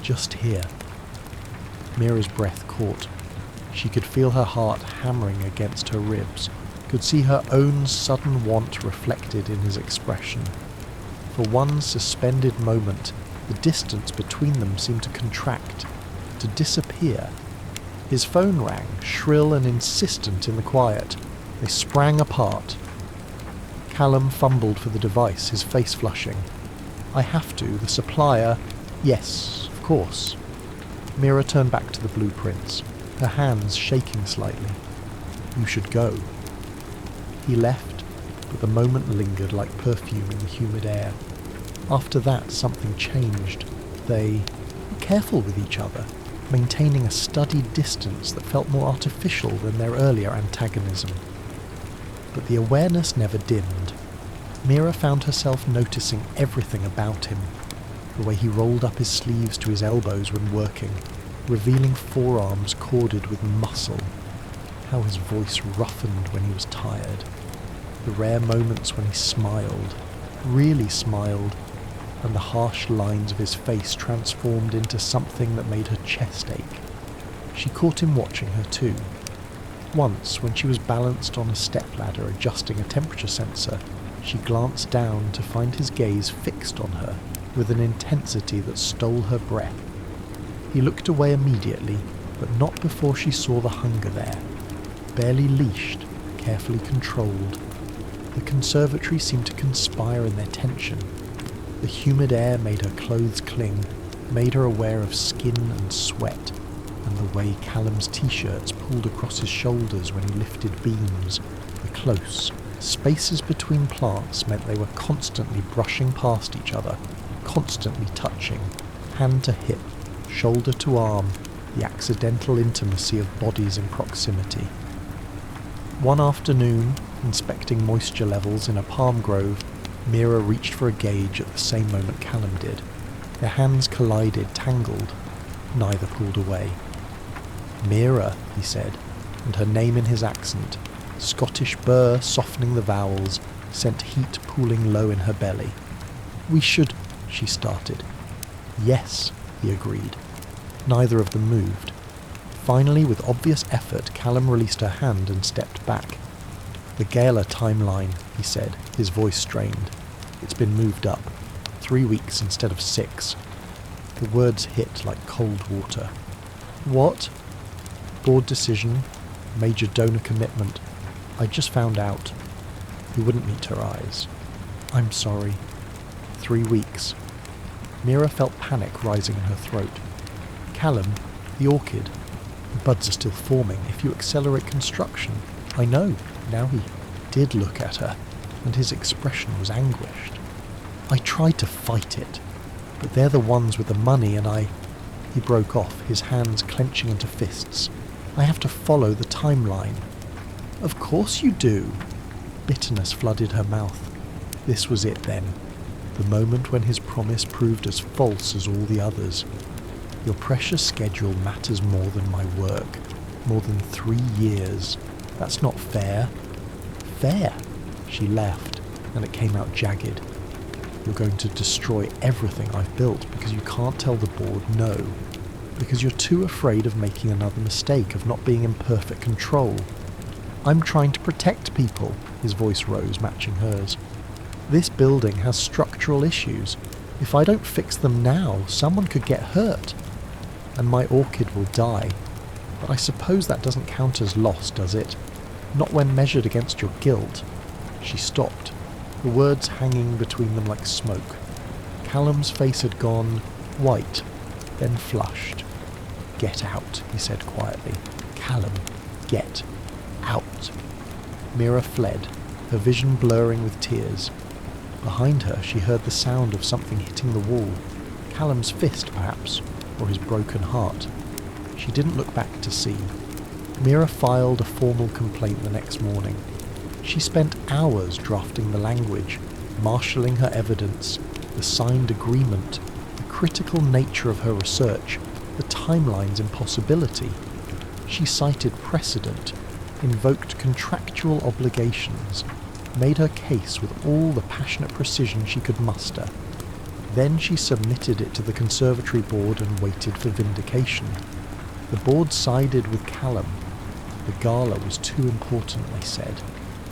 "just here." Mira's breath caught. She could feel her heart hammering against her ribs, could see her own sudden want reflected in his expression. For one suspended moment, the distance between them seemed to contract, to disappear. His phone rang, shrill and insistent in the quiet. They sprang apart. Callum fumbled for the device, his face flushing. "I have to, the supplier..." "Yes, of course." Mira turned back to the blueprints, her hands shaking slightly. "You should go." He left, but the moment lingered like perfume in the humid air. After that, something changed. They were careful with each other, maintaining a studied distance that felt more artificial than their earlier antagonism. But the awareness never dimmed. Mira found herself noticing everything about him. The way he rolled up his sleeves to his elbows when working, revealing forearms corded with muscle. How his voice roughened when he was tired. The rare moments when he smiled, really smiled, and the harsh lines of his face transformed into something that made her chest ache. She caught him watching her too. Once, when she was balanced on a stepladder adjusting a temperature sensor, she glanced down to find his gaze fixed on her with an intensity that stole her breath. He looked away immediately, but not before she saw the hunger there. Barely leashed, carefully controlled. The conservatory seemed to conspire in their tension. The humid air made her clothes cling, made her aware of skin and sweat, and the way Callum's t-shirts pulled across his shoulders when he lifted beams. The close spaces between plants meant they were constantly brushing past each other, constantly touching, hand to hip, shoulder to arm, the accidental intimacy of bodies in proximity. One afternoon, inspecting moisture levels in a palm grove, Mira reached for a gauge at the same moment Callum did. Their hands collided, tangled. Neither pulled away. "Mira," he said, and her name in his accent, Scottish burr softening the vowels, sent heat pooling low in her belly. "We should..." she started. "Yes," he agreed. Neither of them moved. Finally, with obvious effort, Callum released her hand and stepped back. "The Gala timeline," he said, his voice strained. "It's been moved up. 3 weeks instead of 6. The words hit like cold water. "What?" "Board decision. Major donor commitment. I just found out." He wouldn't meet her eyes. "I'm sorry. 3 weeks." Mira felt panic rising in her throat. "Callum, the orchid. The buds are still forming. If you accelerate construction..." "I know." Now he did look at her, and his expression was anguished. "I tried to fight it, but they're the ones with the money and I..." He broke off, his hands clenching into fists. "I have to follow the timeline." "Of course you do." Bitterness flooded her mouth. This was it then. The moment when his promise proved as false as all the others. "Your precious schedule matters more than my work. More than 3 years. That's not fair." "Fair?" She laughed, and it came out jagged. "You're going to destroy everything I've built because you can't tell the board no. Because you're too afraid of making another mistake, of not being in perfect control." "I'm trying to protect people." His voice rose, matching hers. "This building has structural issues. If I don't fix them now, someone could get hurt. And my orchid will die. But I suppose that doesn't count as loss, does it? Not when measured against your guilt." She stopped, the words hanging between them like smoke. Callum's face had gone white, then flushed. "Get out," he said quietly. "Callum, get out." Mira fled, her vision blurring with tears. Behind her, she heard the sound of something hitting the wall. Callum's fist, perhaps, or his broken heart. She didn't look back to see. Mira filed a formal complaint the next morning. She spent hours drafting the language, marshalling her evidence, the signed agreement, the critical nature of her research, the timeline's impossibility. She cited precedent, invoked contractual obligations, made her case with all the passionate precision she could muster. Then she submitted it to the conservatory board and waited for vindication. The board sided with Callum. The gala was too important, they said.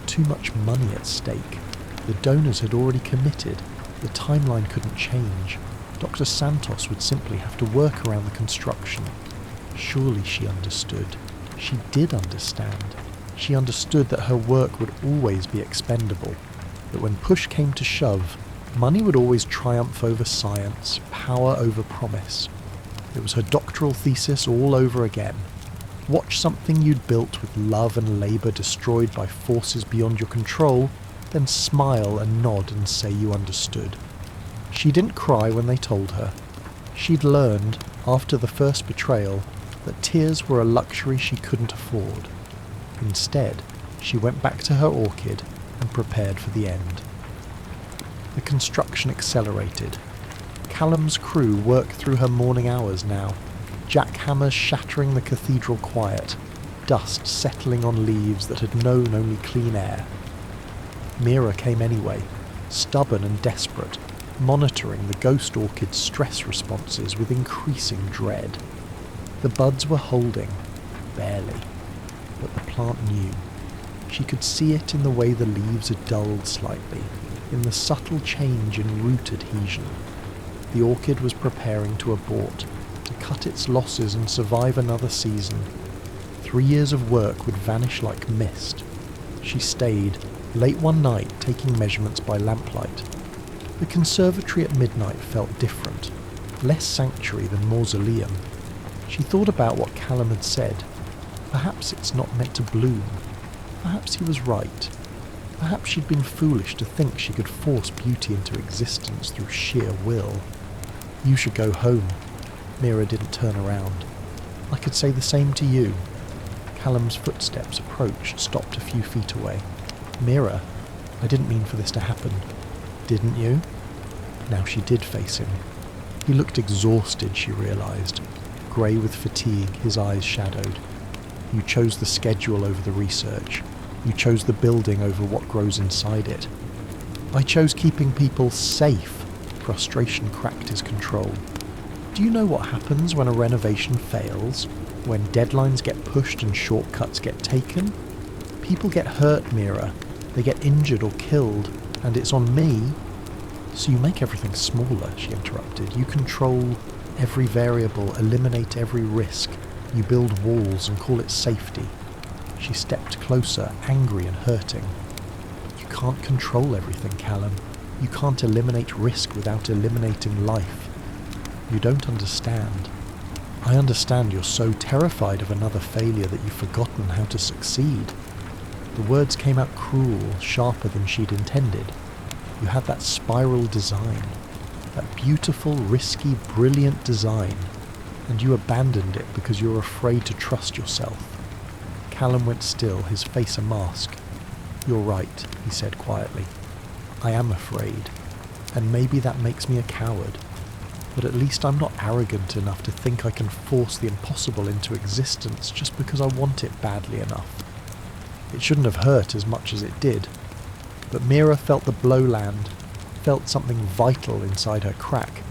Too much money at stake. The donors had already committed. The timeline couldn't change. Dr. Santos would simply have to work around the construction. Surely she understood. She did understand. She understood that her work would always be expendable, that when push came to shove, money would always triumph over science, power over promise. It was her doctoral thesis all over again. Watch something you'd built with love and labour destroyed by forces beyond your control, then smile and nod and say you understood. She didn't cry when they told her. She'd learned, after the first betrayal, that tears were a luxury she couldn't afford. Instead, she went back to her orchid and prepared for the end. The construction accelerated. Callum's crew worked through her morning hours now, jackhammers shattering the cathedral quiet, dust settling on leaves that had known only clean air. Mira came anyway, stubborn and desperate, monitoring the ghost orchid's stress responses with increasing dread. The buds were holding, barely, but the plant knew. She could see it in the way the leaves had dulled slightly, in the subtle change in root adhesion. The orchid was preparing to abort, to cut its losses and survive another season. 3 years of work would vanish like mist. She stayed, late one night, taking measurements by lamplight. The conservatory at midnight felt different, less sanctuary than mausoleum. She thought about what Callum had said. Perhaps it's not meant to bloom. Perhaps he was right. Perhaps she'd been foolish to think she could force beauty into existence through sheer will. You should go home. Mira didn't turn around. I could say the same to you. Callum's footsteps approached, stopped a few feet away. Mira, I didn't mean for this to happen. Didn't you? Now she did face him. He looked exhausted, she realised. Grey with fatigue, his eyes shadowed. You chose the schedule over the research. You chose the building over what grows inside it. I chose keeping people safe. Frustration cracked his control. Do you know what happens when a renovation fails? When deadlines get pushed and shortcuts get taken? People get hurt, Mira. They get injured or killed, and it's on me. So you make everything smaller, she interrupted. You control every variable, eliminate every risk. You build walls and call it safety. She stepped closer, angry and hurting. You can't control everything, Callum. You can't eliminate risk without eliminating life. You don't understand. I understand you're so terrified of another failure that you've forgotten how to succeed. The words came out cruel, sharper than she'd intended. You had that spiral design, that beautiful, risky, brilliant design, and you abandoned it because you're afraid to trust yourself. Callum went still, his face a mask. You're right, he said quietly. I am afraid, and maybe that makes me a coward. But at least I'm not arrogant enough to think I can force the impossible into existence just because I want it badly enough. It shouldn't have hurt as much as it did. But Mira felt the blow land, felt something vital inside her crack.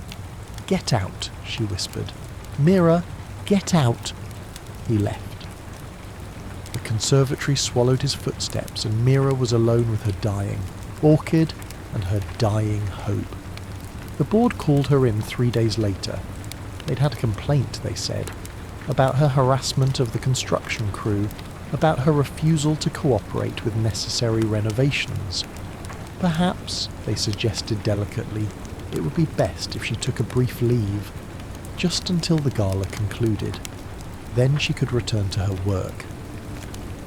Get out, she whispered. Mira, get out. He left. The conservatory swallowed his footsteps and Mira was alone with her dying orchid and her dying hope. The board called her in 3 days later. They'd had a complaint, they said, about her harassment of the construction crew, about her refusal to cooperate with necessary renovations. Perhaps, they suggested delicately, it would be best if she took a brief leave, just until the gala concluded. Then she could return to her work.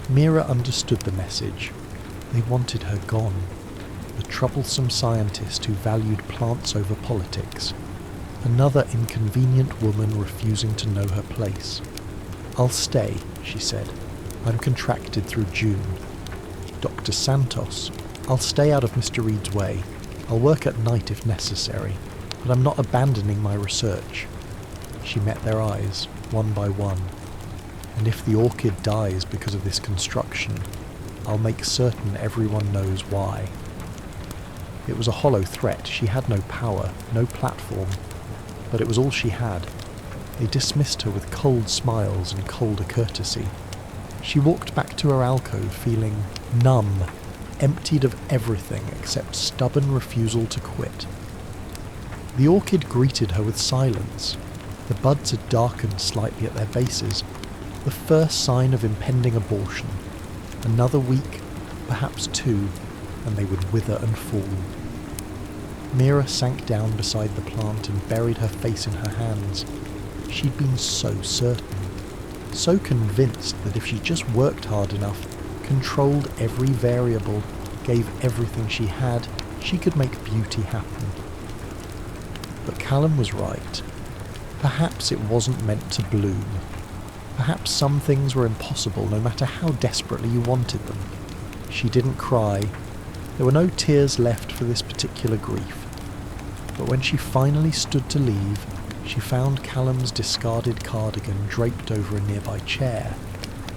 Mira understood the message. They wanted her gone. the troublesome scientist who valued plants over politics. Another inconvenient woman refusing to know her place. "I'll stay," she said. "I'm contracted through June." "Dr. Santos, I'll stay out of Mr. Reed's way. I'll work at night if necessary, but I'm not abandoning my research." She met their eyes, one by one. "And if the orchid dies because of this construction, I'll make certain everyone knows why." It was a hollow threat. She had no power, no platform, but it was all she had. They dismissed her with cold smiles and colder courtesy. She walked back to her alcove feeling numb, emptied of everything except stubborn refusal to quit. The orchid greeted her with silence. The buds had darkened slightly at their bases, the first sign of impending abortion. Another week, perhaps 2, and they would wither and fall. Mira sank down beside the plant and buried her face in her hands. She'd been so certain, so convinced that if she just worked hard enough, controlled every variable, gave everything she had, she could make beauty happen. But Callum was right. Perhaps it wasn't meant to bloom. Perhaps some things were impossible no matter how desperately you wanted them. She didn't cry. There were no tears left for this particular grief. But when she finally stood to leave, she found Callum's discarded cardigan draped over a nearby chair.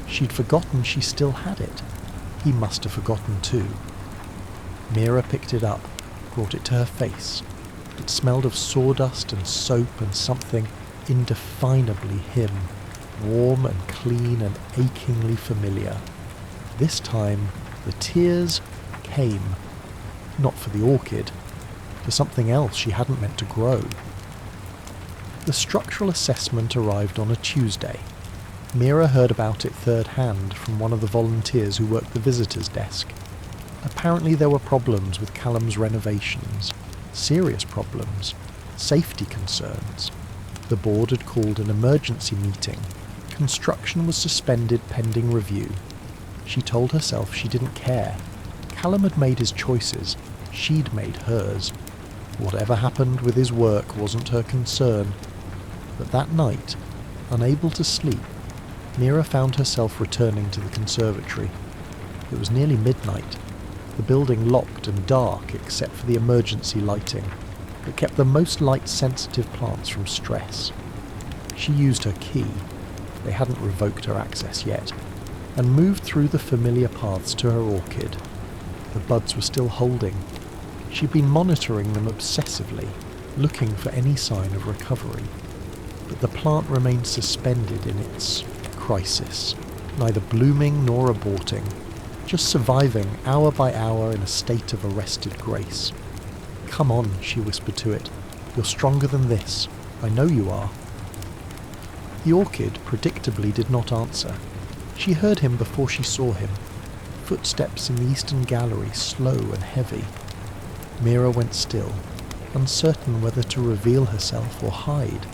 She'd forgotten she still had it. He must have forgotten too. Mira picked it up, brought it to her face. It smelled of sawdust and soap and something indefinably him, warm and clean and achingly familiar. This time, the tears came. Not for the orchid, for something else she hadn't meant to grow. The structural assessment arrived on a Tuesday. Mira heard about it third hand from one of the volunteers who worked the visitor's desk. Apparently there were problems with Callum's renovations. Serious problems. Safety concerns. The board had called an emergency meeting. Construction was suspended pending review. She told herself she didn't care. Callum had made his choices. She'd made hers. Whatever happened with his work wasn't her concern. But that night, unable to sleep, Mira found herself returning to the conservatory. It was nearly midnight. The building locked and dark except for the emergency lighting that kept the most light-sensitive plants from stress. She used her key, they hadn't revoked her access yet, and moved through the familiar paths to her orchid. The buds were still holding. She'd been monitoring them obsessively, looking for any sign of recovery. But the plant remained suspended in its crisis, neither blooming nor aborting, just surviving hour by hour in a state of arrested grace. "Come on," she whispered to it. "You're stronger than this. I know you are." The orchid predictably did not answer. She heard him before she saw him. Footsteps in the eastern gallery, slow and heavy. Mira went still, uncertain whether to reveal herself or hide.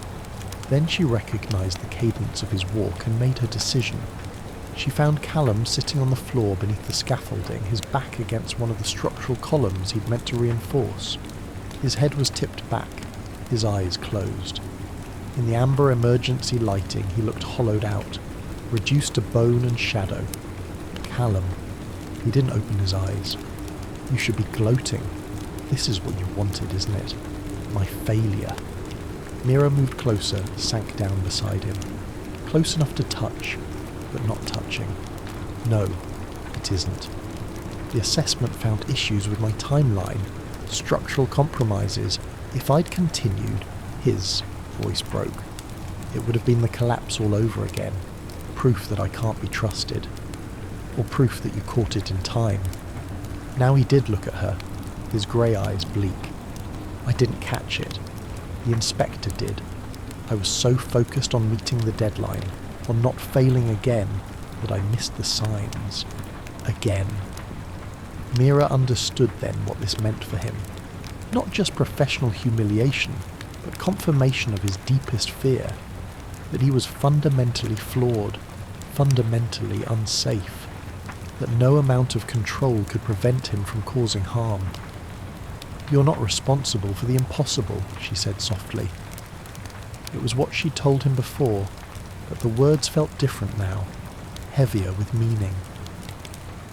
Then she recognized the cadence of his walk and made her decision. She found Callum sitting on the floor beneath the scaffolding, his back against one of the structural columns he'd meant to reinforce. His head was tipped back, his eyes closed. In the amber emergency lighting, he looked hollowed out, reduced to bone and shadow. Callum. He didn't open his eyes. "You should be gloating. This is what you wanted, isn't it? My failure." Mira moved closer, sank down beside him. Close enough to touch, but not touching. "No, it isn't. The assessment found issues with my timeline, structural compromises. If I'd continued," his voice broke, "it would have been the collapse all over again. Proof that I can't be trusted. Or proof that you caught it in time." Now he did look at her, his grey eyes bleak. "I didn't catch it. The inspector did. I was so focused on meeting the deadline, on not failing again, that I missed the signs. Again." Mira understood then what this meant for him. Not just professional humiliation, but confirmation of his deepest fear, that he was fundamentally flawed, fundamentally unsafe, that no amount of control could prevent him from causing harm. "You're not responsible for the impossible," she said softly. It was what she'd told him before, but the words felt different now, heavier with meaning.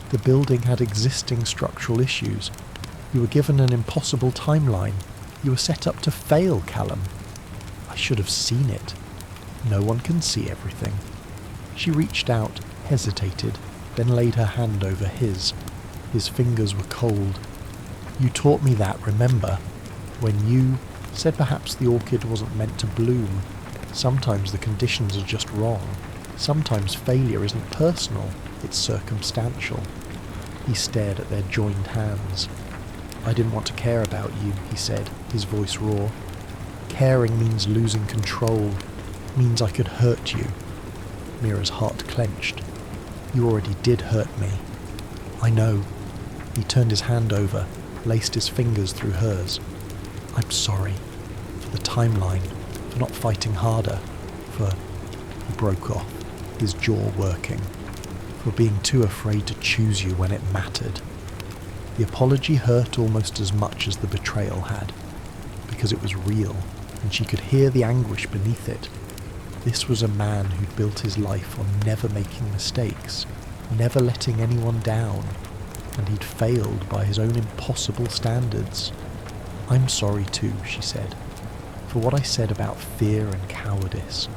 The building had existing structural issues. You were given an impossible timeline. You were set up to fail, Callum. I should have seen it. No one can see everything. She reached out, hesitated, then laid her hand over his. His fingers were cold. "You taught me that, remember? When you said perhaps the orchid wasn't meant to bloom. Sometimes the conditions are just wrong. Sometimes failure isn't personal, it's circumstantial." He stared at their joined hands. "I didn't want to care about you," he said, his voice raw. "Caring means losing control, means I could hurt you." Mira's heart clenched. "You already did hurt me." "I know." He turned his hand over, laced his fingers through hers. "I'm sorry. For the timeline. For not fighting harder. For..." He broke off, his jaw working. "For being too afraid to choose you when it mattered." The apology hurt almost as much as the betrayal had, because it was real, and she could hear the anguish beneath it. This was a man who'd built his life on never making mistakes, never letting anyone down, and he'd failed by his own impossible standards. "I'm sorry too," she said, "for what I said about fear and cowardice.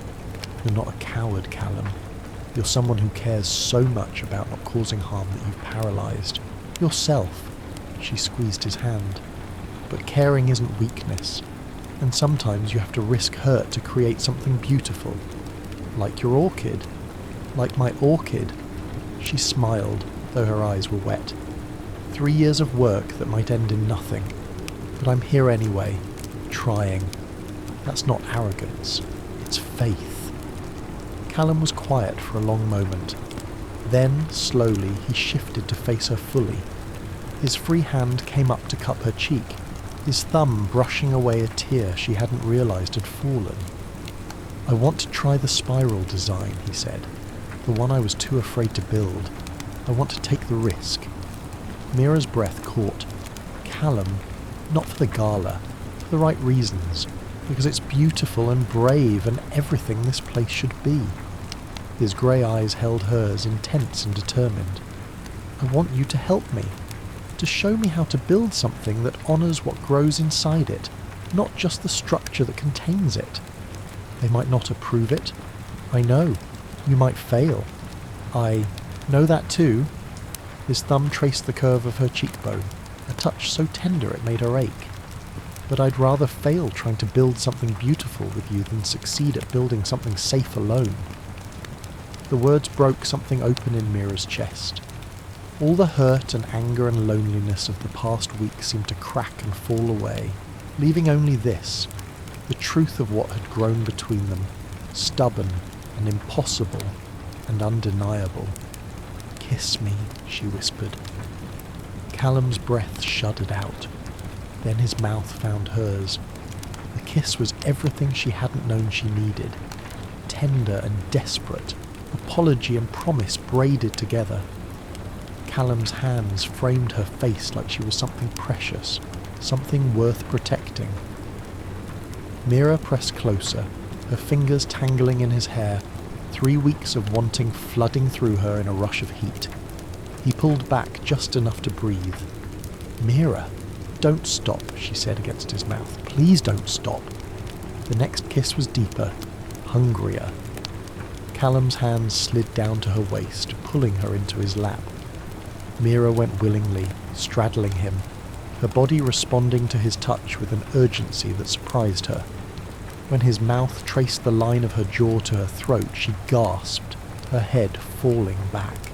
You're not a coward, Callum. You're someone who cares so much about not causing harm that you've paralysed yourself." She squeezed his hand. "But caring isn't weakness, and sometimes you have to risk hurt to create something beautiful. Like your orchid. Like my orchid." She smiled, though her eyes were wet. 3 years of work that might end in nothing. But I'm here anyway, trying. That's not arrogance, it's faith. Callum was quiet for a long moment. Then, slowly, he shifted to face her fully. His free hand came up to cup her cheek, his thumb brushing away a tear she hadn't realised had fallen. "I want to try the spiral design," he said. "The one I was too afraid to build. I want to take the risk." Mira's breath caught. "Callum, not for the gala, for the right reasons, because it's beautiful and brave and everything this place should be." His grey eyes held hers, intense and determined. "I want you to help me, to show me how to build something that honours what grows inside it, not just the structure that contains it. They might not approve it. I know. You might fail. I know that too." His thumb traced the curve of her cheekbone, a touch so tender it made her ache. "But I'd rather fail trying to build something beautiful with you than succeed at building something safe alone." The words broke something open in Mira's chest. All the hurt and anger and loneliness of the past week seemed to crack and fall away, leaving only this, the truth of what had grown between them, stubborn and impossible and undeniable. "Kiss me," she whispered. Callum's breath shuddered out. Then his mouth found hers. The kiss was everything she hadn't known she needed. Tender and desperate, apology and promise braided together. Callum's hands framed her face like she was something precious, something worth protecting. Mira pressed closer, her fingers tangling in his hair, 3 weeks of wanting flooding through her in a rush of heat. He pulled back just enough to breathe. "Mira, don't stop," she said against his mouth. "Please don't stop." The next kiss was deeper, hungrier. Callum's hands slid down to her waist, pulling her into his lap. Mira went willingly, straddling him, her body responding to his touch with an urgency that surprised her. When his mouth traced the line of her jaw to her throat, she gasped, her head falling back.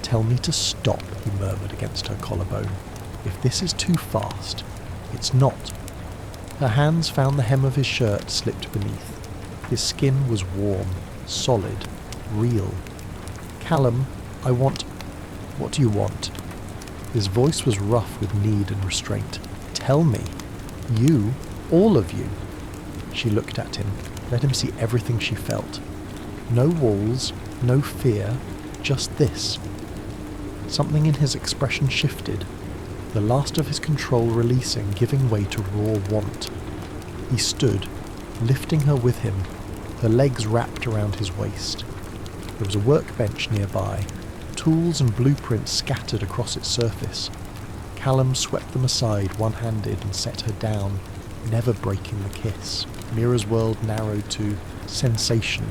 "Tell me to stop," he murmured against her collarbone. "If this is too fast, it's not." Her hands found the hem of his shirt slipped beneath. His skin was warm, solid, real. "Callum, I want..." "What do you want?" His voice was rough with need and restraint. "Tell me. You, all of you." She looked at him, let him see everything she felt. No walls, no fear, just this. Something in his expression shifted. the last of his control releasing, giving way to raw want. He stood, lifting her with him, her legs wrapped around his waist. There was a workbench nearby, tools and blueprints scattered across its surface. Callum swept them aside one-handed and set her down, never breaking the kiss. Mira's world narrowed to sensation,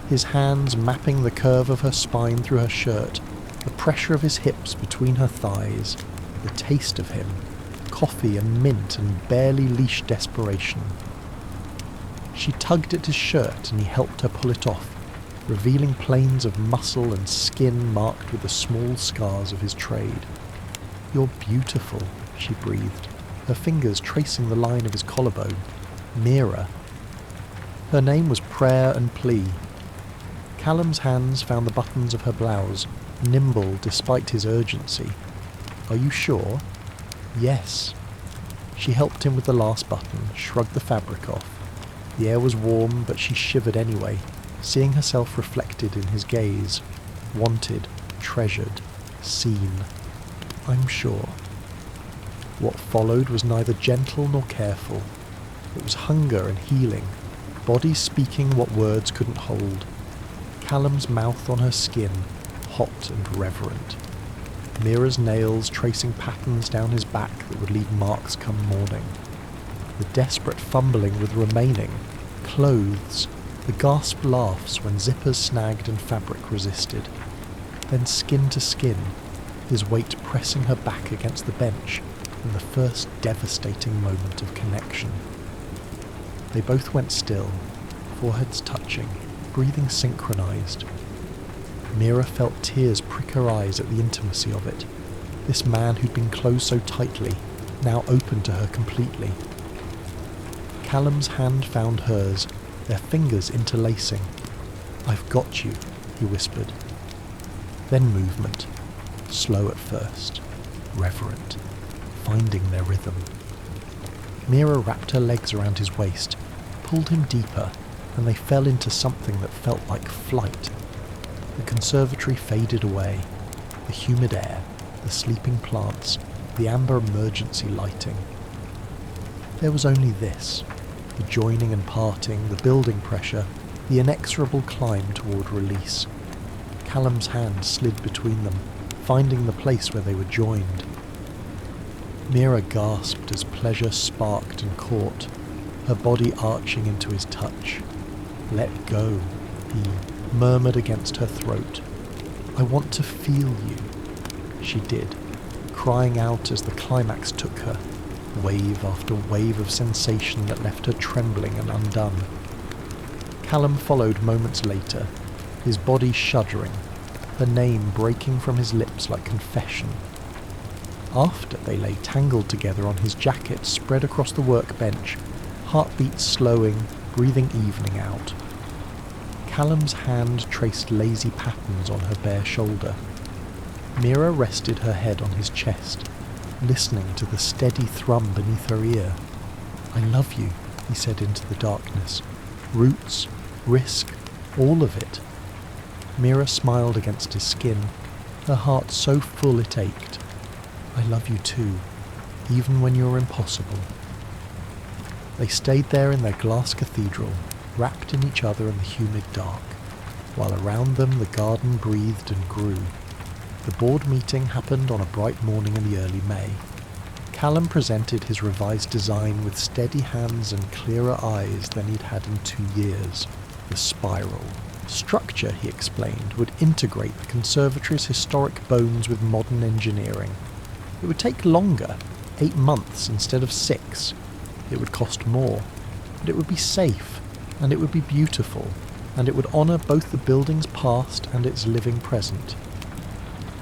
his hands mapping the curve of her spine through her shirt, the pressure of his hips between her thighs, the taste of him, coffee and mint and barely leashed desperation. She tugged at his shirt and he helped her pull it off, revealing planes of muscle and skin marked with the small scars of his trade. "You're beautiful," she breathed, her fingers tracing the line of his collarbone. "Mira." Her name was prayer and plea. Callum's hands found the buttons of her blouse, nimble despite his urgency. "Are you sure?" "Yes." She helped him with the last button, shrugged the fabric off. The air was warm, but she shivered anyway, seeing herself reflected in his gaze. Wanted, treasured, seen. "I'm sure." What followed was neither gentle nor careful. It was hunger and healing, body speaking what words couldn't hold. Callum's mouth on her skin, hot and reverent. Mira's nails tracing patterns down his back that would leave marks come morning. The desperate fumbling with remaining, clothes, the gasped laughs when zippers snagged and fabric resisted. Then skin to skin, his weight pressing her back against the bench in the first devastating moment of connection. They both went still, foreheads touching, breathing synchronized. Mira felt tears prick her eyes at the intimacy of it. This man who'd been closed so tightly, now open to her completely. Callum's hand found hers, their fingers interlacing. "I've got you," he whispered. Then movement, slow at first, reverent, finding their rhythm. Mira wrapped her legs around his waist, pulled him deeper, and they fell into something that felt like flight. The conservatory faded away, the humid air, the sleeping plants, the amber emergency lighting. There was only this, the joining and parting, the building pressure, the inexorable climb toward release. Callum's hand slid between them, finding the place where they were joined. Mira gasped as pleasure sparked and caught, her body arching into his touch. "Let go," he murmured against her throat. "I want to feel you." She did, crying out as the climax took her, wave after wave of sensation that left her trembling and undone. Callum followed moments later, his body shuddering, her name breaking from his lips like confession. After, they lay tangled together on his jacket spread across the workbench, heartbeats slowing, breathing evening out. Callum's hand traced lazy patterns on her bare shoulder. Mira rested her head on his chest, listening to the steady thrum beneath her ear. "I love you," he said into the darkness. "Roots, risk, all of it." Mira smiled against his skin, her heart so full it ached. "I love you too, even when you're impossible." They stayed there in their glass cathedral, wrapped in each other in the humid dark, while around them the garden breathed and grew. The board meeting happened on a bright morning in the early May. Callum presented his revised design with steady hands and clearer eyes than he'd had in 2 years. The spiral structure, he explained, would integrate the conservatory's historic bones with modern engineering. It would take longer, 8 months instead of 6. It would cost more, but it would be safe, and it would be beautiful, and it would honour both the building's past and its living present.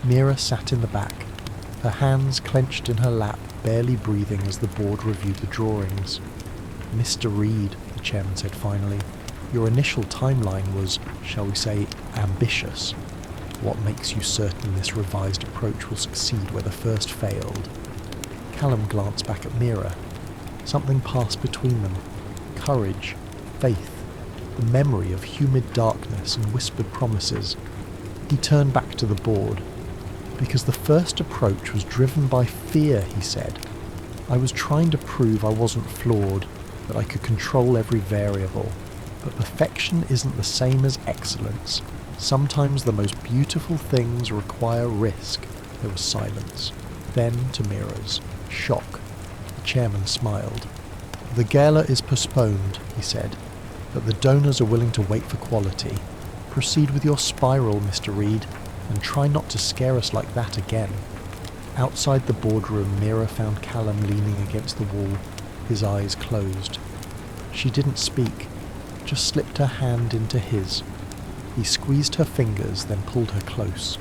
Mira sat in the back, her hands clenched in her lap, barely breathing as the board reviewed the drawings. "Mr. Reed," the chairman said finally, "your initial timeline was, shall we say, ambitious. What makes you certain this revised approach will succeed where the first failed?" Callum glanced back at Mira. Something passed between them. Courage, faith, the memory of humid darkness and whispered promises. He turned back to the board. Because the first approach was driven by fear, he said. I was trying to prove I wasn't flawed, that I could control every variable. But perfection isn't the same as excellence. Sometimes the most beautiful things require risk. There was silence. Then to Mira's shock. The chairman smiled. The gala is postponed, he said, but the donors are willing to wait for quality. Proceed with your spiral, Mr. Reed, and try not to scare us like that again. Outside the boardroom, Mira found Callum leaning against the wall, his eyes closed. She didn't speak, just slipped her hand into his. He squeezed her fingers, then pulled her close.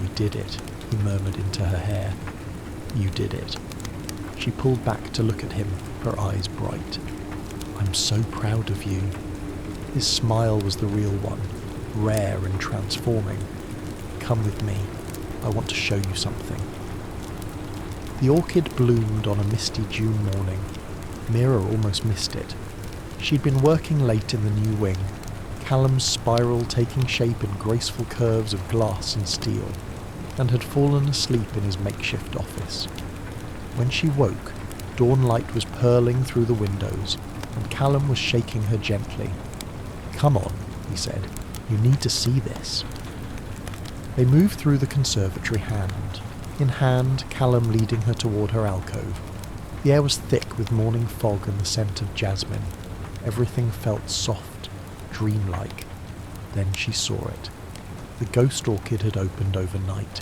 You did it, he murmured into her hair. You did it. She pulled back to look at him, her eyes bright. I'm so proud of you. His smile was the real one, rare and transforming. Come with me. I want to show you something. The orchid bloomed on a misty June morning. Mira almost missed it. She'd been working late in the new wing, Callum's spiral taking shape in graceful curves of glass and steel, and had fallen asleep in his makeshift office. When she woke, dawn light was purling through the windows, and Callum was shaking her gently. Come on, he said. You need to see this. They moved through the conservatory hand. In hand, Callum leading her toward her alcove. The air was thick with morning fog and the scent of jasmine. Everything felt soft, dreamlike. Then she saw it. The ghost orchid had opened overnight.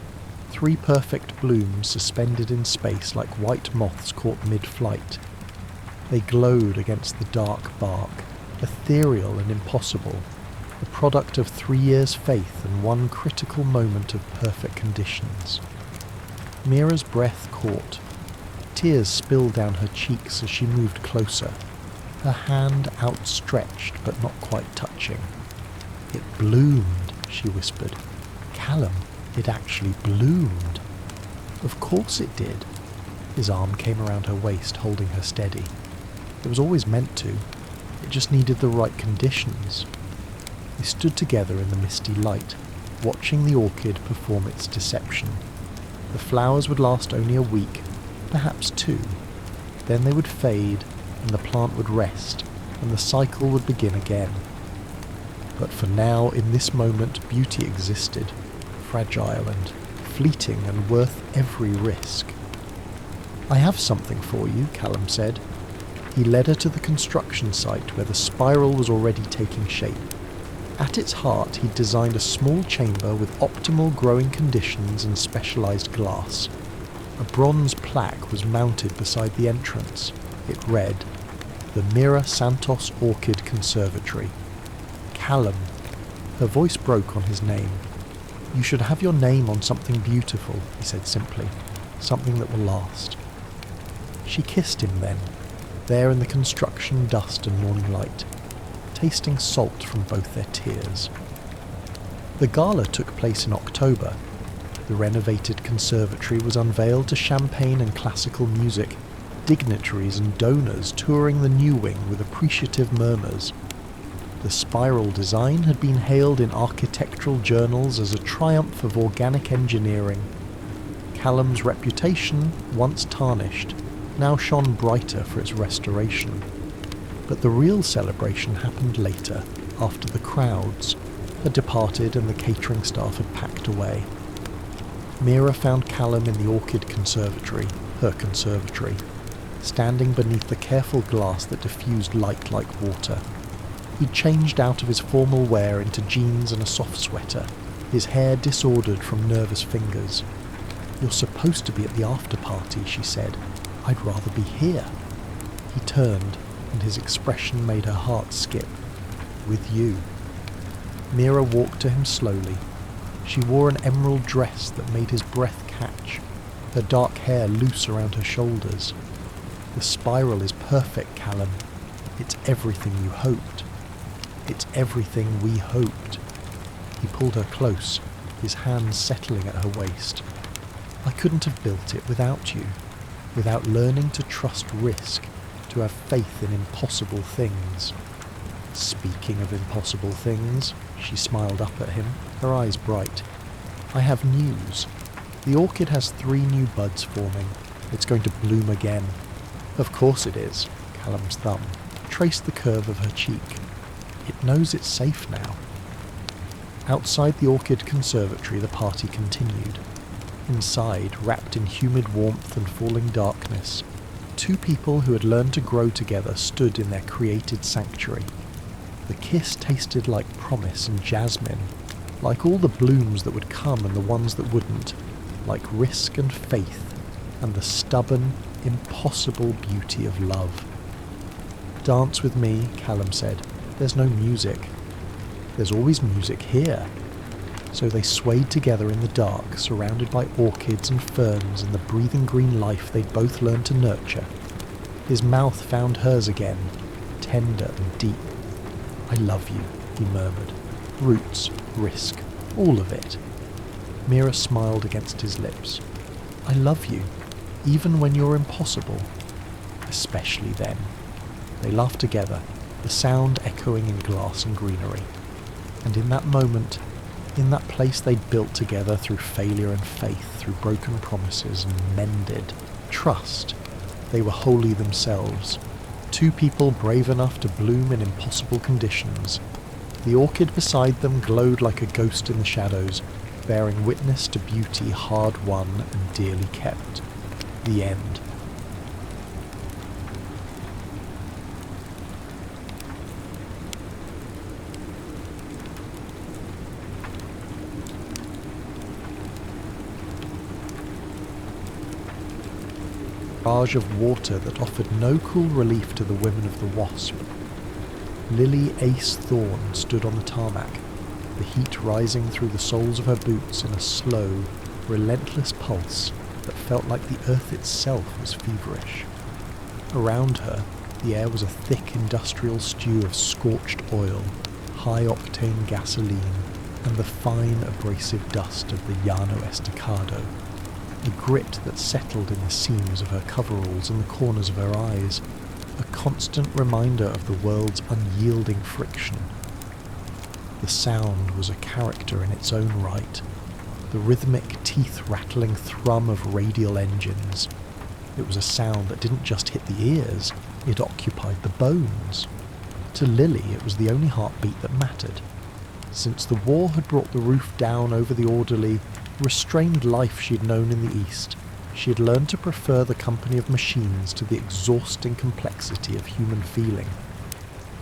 3 perfect blooms suspended in space like white moths caught mid-flight. They glowed against the dark bark, ethereal and impossible, the product of 3 years' faith and one critical moment of perfect conditions. Mira's breath caught. Tears spilled down her cheeks as she moved closer, her hand outstretched but not quite touching. It bloomed, she whispered. Callum, it actually bloomed. Of course it did. His arm came around her waist, holding her steady. It was always meant to. It just needed the right conditions. They stood together in the misty light, watching the orchid perform its deception. The flowers would last only a week, perhaps 2. Then they would fade, and the plant would rest, and the cycle would begin again. But for now, in this moment, beauty existed, fragile and fleeting and worth every risk. I have something for you, Callum said. He led her to the construction site where the spiral was already taking shape. At its heart, he'd designed a small chamber with optimal growing conditions and specialized glass. A bronze plaque was mounted beside the entrance. It read, The Mira Santos Orchid Conservatory. Callum. Her voice broke on his name. You should have your name on something beautiful, he said simply. Something that will last. She kissed him then, there in the construction dust and morning light, tasting salt from both their tears. The gala took place in October. The renovated conservatory was unveiled to champagne and classical music, dignitaries and donors touring the new wing with appreciative murmurs. The spiral design had been hailed in architectural journals as a triumph of organic engineering. Callum's reputation, once tarnished, now shone brighter for its restoration. But the real celebration happened later, after the crowds had departed and the catering staff had packed away. Mira found Callum in the Orchid Conservatory, her conservatory, standing beneath the careful glass that diffused light like water. He'd changed out of his formal wear into jeans and a soft sweater, his hair disordered from nervous fingers. You're supposed to be at the after-party, she said. I'd rather be here. He turned, and his expression made her heart skip. With you. Mira walked to him slowly. She wore an emerald dress that made his breath catch, her dark hair loose around her shoulders. The spiral is perfect, Callum. It's everything you hoped. It's everything we hoped. He pulled her close, his hands settling at her waist. I couldn't have built it without you, without learning to trust risk, to have faith in impossible things. Speaking of impossible things, she smiled up at him, her eyes bright. I have news. The orchid has 3 new buds forming. It's going to bloom again. Of course it is. Callum's thumb traced the curve of her cheek. It knows it's safe now. Outside the orchid conservatory, the party continued. Inside, wrapped in humid warmth and falling darkness, 2 people who had learned to grow together stood in their created sanctuary. The kiss tasted like promise and jasmine, like all the blooms that would come and the ones that wouldn't, like risk and faith, and the stubborn, impossible beauty of love. "Dance with me," Callum said. "There's no music." "There's always music here." So they swayed together in the dark, surrounded by orchids and ferns and the breathing green life they'd both learned to nurture. His mouth found hers again, tender and deep. "I love you," he murmured. "Roots, risk, all of it." Mira smiled against his lips. "I love you, even when you're impossible. Especially then." They laughed together, the sound echoing in glass and greenery. And in that moment, in that place they'd built together through failure and faith, through broken promises and mended trust, they were wholly themselves. 2 people brave enough to bloom in impossible conditions. The orchid beside them glowed like a ghost in the shadows, bearing witness to beauty hard won and dearly kept. The end. Barrage of water that offered no cool relief to the women of the Wasp. Lily Ace Thorne stood on the tarmac, the heat rising through the soles of her boots in a slow, relentless pulse that felt like the earth itself was feverish. Around her, the air was a thick industrial stew of scorched oil, high-octane gasoline, and the fine abrasive dust of the Llano Estacado. A grit that settled in the seams of her coveralls and the corners of her eyes, a constant reminder of the world's unyielding friction. The sound was a character in its own right, the rhythmic teeth-rattling thrum of radial engines. It was a sound that didn't just hit the ears, it occupied the bones. To Lily, it was the only heartbeat that mattered. Since the war had brought the roof down over the orderly, restrained life she'd known in the East, she had learned to prefer the company of machines to the exhausting complexity of human feeling.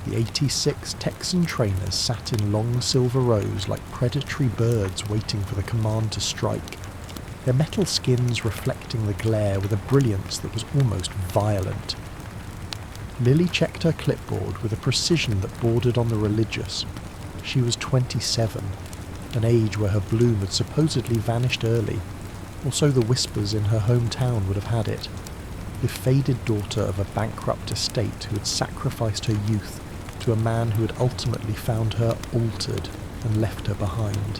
The 86 Texan trainers sat in long silver rows like predatory birds waiting for the command to strike, their metal skins reflecting the glare with a brilliance that was almost violent. Lily checked her clipboard with a precision that bordered on the religious. She was 27, an age where her bloom had supposedly vanished early, or so the whispers in her hometown would have had it. The faded daughter of a bankrupt estate who had sacrificed her youth to a man who had ultimately found her altered and left her behind.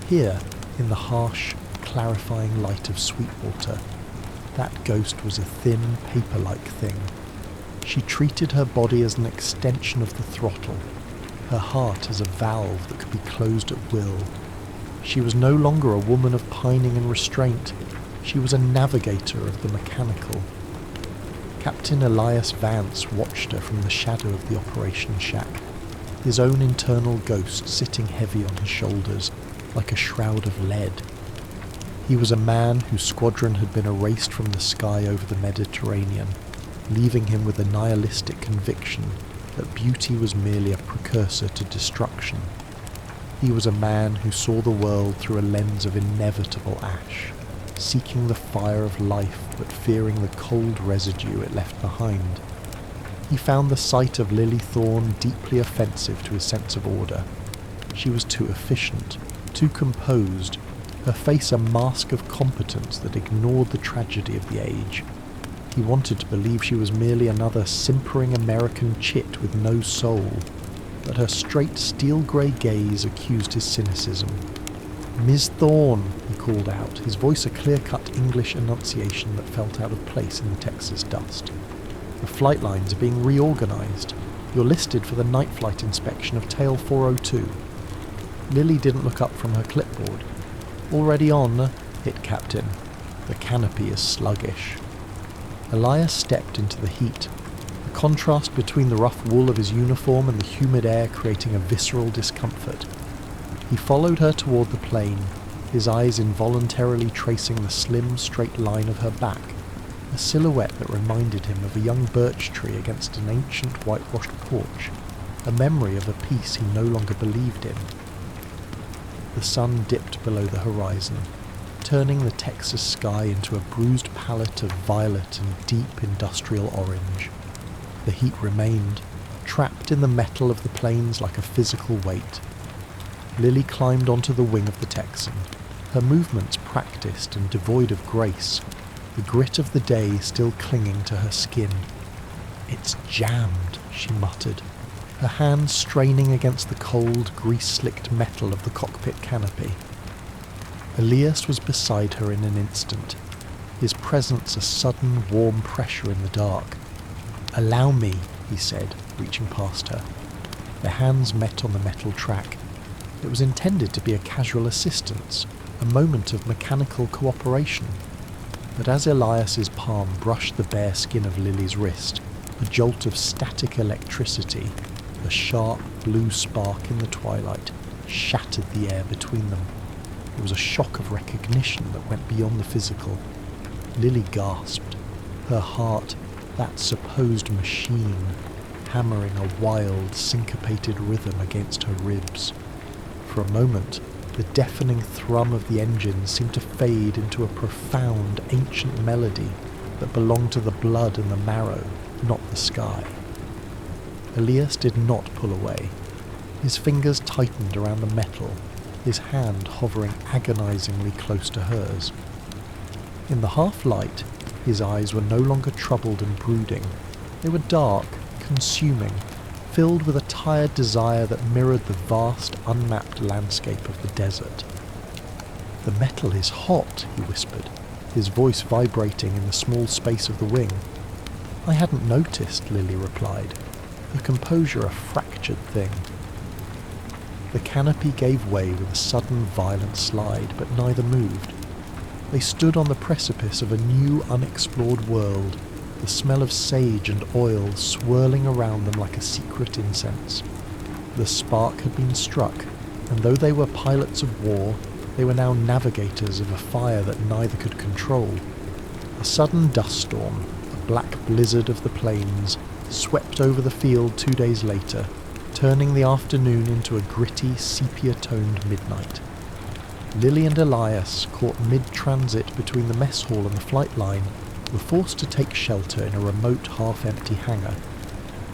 Here, in the harsh, clarifying light of Sweetwater, that ghost was a thin, paper-like thing. She treated her body as an extension of the throttle, her heart as a valve that could be closed at will. She was no longer a woman of pining and restraint. She was a navigator of the mechanical. Captain Elias Vance watched her from the shadow of the operation shack, his own internal ghost sitting heavy on his shoulders, like a shroud of lead. He was a man whose squadron had been erased from the sky over the Mediterranean, leaving him with a nihilistic conviction that beauty was merely a precursor to destruction. He was a man who saw the world through a lens of inevitable ash, seeking the fire of life but fearing the cold residue it left behind. He found the sight of Lily Thorne deeply offensive to his sense of order. She was too efficient, too composed, her face a mask of competence that ignored the tragedy of the age. He wanted to believe she was merely another simpering American chit with no soul, but her straight steel-grey gaze accused his cynicism. "Ms. Thorne," he called out, his voice a clear-cut English enunciation that felt out of place in the Texas dust. "The flight lines are being reorganized. You're listed for the night flight inspection of tail 402. Lily didn't look up from her clipboard. "Already on," it, Captain. The canopy is sluggish." Elias stepped into the heat, the contrast between the rough wool of his uniform and the humid air creating a visceral discomfort. He followed her toward the plane, his eyes involuntarily tracing the slim, straight line of her back, a silhouette that reminded him of a young birch tree against an ancient whitewashed porch, a memory of a peace he no longer believed in. The sun dipped below the horizon, turning the Texas sky into a bruised palette of violet and deep industrial orange. The heat remained, trapped in the metal of the planes like a physical weight. Lily climbed onto the wing of the Texan, her movements practiced and devoid of grace, the grit of the day still clinging to her skin. "It's jammed," she muttered, her hands straining against the cold, grease-slicked metal of the cockpit canopy. Elias was beside her in an instant, his presence a sudden, warm pressure in the dark. "Allow me," he said, reaching past her. Their hands met on the metal track. It was intended to be a casual assistance, a moment of mechanical cooperation. But as Elias's palm brushed the bare skin of Lily's wrist, a jolt of static electricity, a sharp blue spark in the twilight, shattered the air between them. It was a shock of recognition that went beyond the physical. Lily gasped, her heart, that supposed machine, hammering a wild, syncopated rhythm against her ribs. For a moment, the deafening thrum of the engine seemed to fade into a profound, ancient melody that belonged to the blood and the marrow, not the sky. Elias did not pull away. His fingers tightened around the metal, his hand hovering agonizingly close to hers. In the half-light, his eyes were no longer troubled and brooding. They were dark, consuming, filled with a tired desire that mirrored the vast, unmapped landscape of the desert. "The metal is hot," he whispered, his voice vibrating in the small space of the wing. "I hadn't noticed," Lily replied, her composure a fractured thing. The canopy gave way with a sudden violent slide, but neither moved. They stood on the precipice of a new unexplored world, the smell of sage and oil swirling around them like a secret incense. The spark had been struck, and though they were pilots of war, they were now navigators of a fire that neither could control. A sudden dust storm, a black blizzard of the plains, swept over the field 2 days later, turning the afternoon into a gritty, sepia-toned midnight. Lily and Elias, caught mid-transit between the mess hall and the flight line, were forced to take shelter in a remote, half-empty hangar.